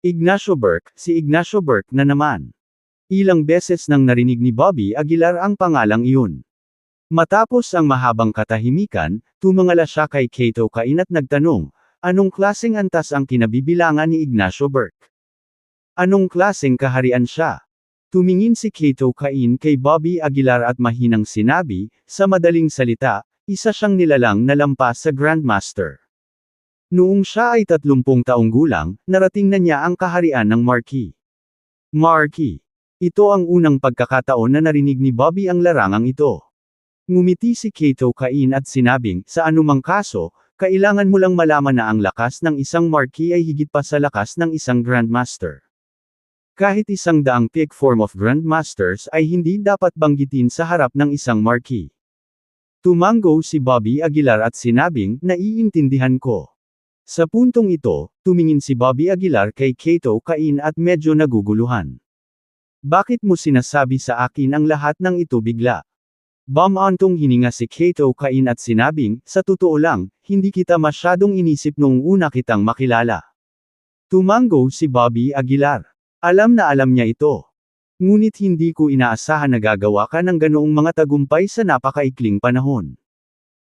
[SPEAKER 1] Ignacio Burke, si Ignacio Burke na naman. Ilang beses nang narinig ni Bobby Aguilar ang pangalang iyon. Matapos ang mahabang katahimikan, tumangala siya kay Kato Cain at nagtanong, anong klaseng antas ang kinabibilangan ni Ignacio Burke? Anong klaseng kaharian siya? Tumingin si Kato Cain kay Bobby Aguilar at mahinang sinabi, sa madaling salita, isa siyang nilalang na lampas sa Grandmaster. Noong siya ay 30 taong gulang, narating na niya ang kaharian ng Marquis. Marquis. Ito ang unang pagkakataon na narinig ni Bobby ang larangang ito. Ngumiti si Kato Cain at sinabing, sa anumang kaso, kailangan mo lang malaman na ang lakas ng isang Marquis ay higit pa sa lakas ng isang Grandmaster. Kahit 100 peak form of Grandmasters ay hindi dapat banggitin sa harap ng isang Marquis. Tumango si Bobby Aguilar at sinabing, naiintindihan ko. Sa puntong ito, tumingin si Bobby Aguilar kay Kato Cain at medyo naguguluhan. Bakit mo sinasabi sa akin ang lahat ng ito bigla? Bumantong hininga si Kato Cain at sinabing, sa totoo lang, hindi kita masyadong inisip noong una kitang makilala. Tumango si Bobby Aguilar. Alam na alam niya ito. Ngunit hindi ko inaasahan na gagawa ka ng ganoong mga tagumpay sa napakaikling panahon.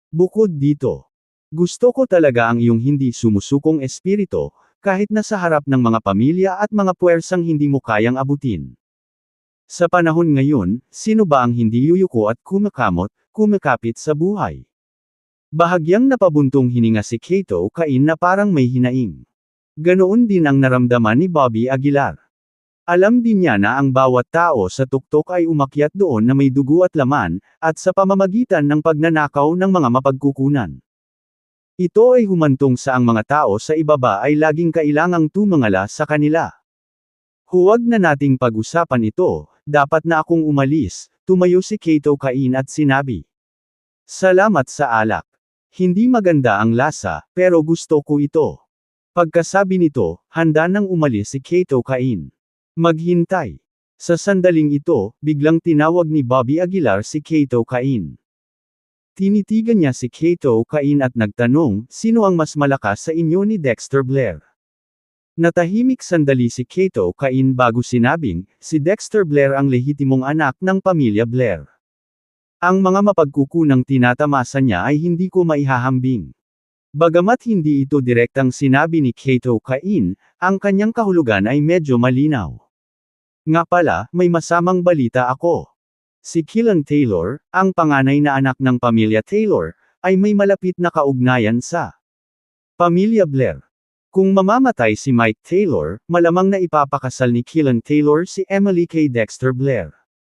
[SPEAKER 1] Bukod dito, gusto ko talaga ang iyong hindi sumusukong espiritu, kahit na sa harap ng mga pamilya at mga puwersang hindi mo kayang abutin. Sa panahon ngayon, sino ba ang hindi yuyuko at kumakapit sa buhay? Bahagyang napabuntong hininga si Kato Cain na parang may hinaing. Ganoon din ang naramdaman ni Bobby Aguilar. Alam din niya na ang bawat tao sa tuktok ay umakyat doon na may dugo at laman, at sa pamamagitan ng pagnanakaw ng mga mapagkukunan. Ito ay humantong sa ang mga tao sa ibaba ay laging kailangang tumangala sa kanila. Huwag na nating pag-usapan ito, dapat na akong umalis, tumayo si Kato Cain at sinabi. Salamat sa alak. Hindi maganda ang lasa, pero gusto ko ito. Pagkasabi nito, handa nang umalis si Kato Cain. Maghintay. Sa sandaling ito, biglang tinawag ni Bobby Aguilar si Kato Cain. Tinitigan niya si Kato Cain at nagtanong, sino ang mas malakas sa inyo ni Dexter Blair? Natahimik sandali si Kato Cain bago sinabing, si Dexter Blair ang lehitimong anak ng pamilya Blair. Ang mga mapagkukunang tinatamasa niya ay hindi ko maihahambing. Bagamat hindi ito direktang sinabi ni Kato Cain, ang kanyang kahulugan ay medyo malinaw. Nga pala, may masamang balita ako. Si Keelan Taylor, ang panganay na anak ng pamilya Taylor, ay may malapit na kaugnayan sa pamilya Blair. Kung mamamatay si Mike Taylor, malamang na ipapakasal ni Keelan Taylor si Emily kay Dexter Blair.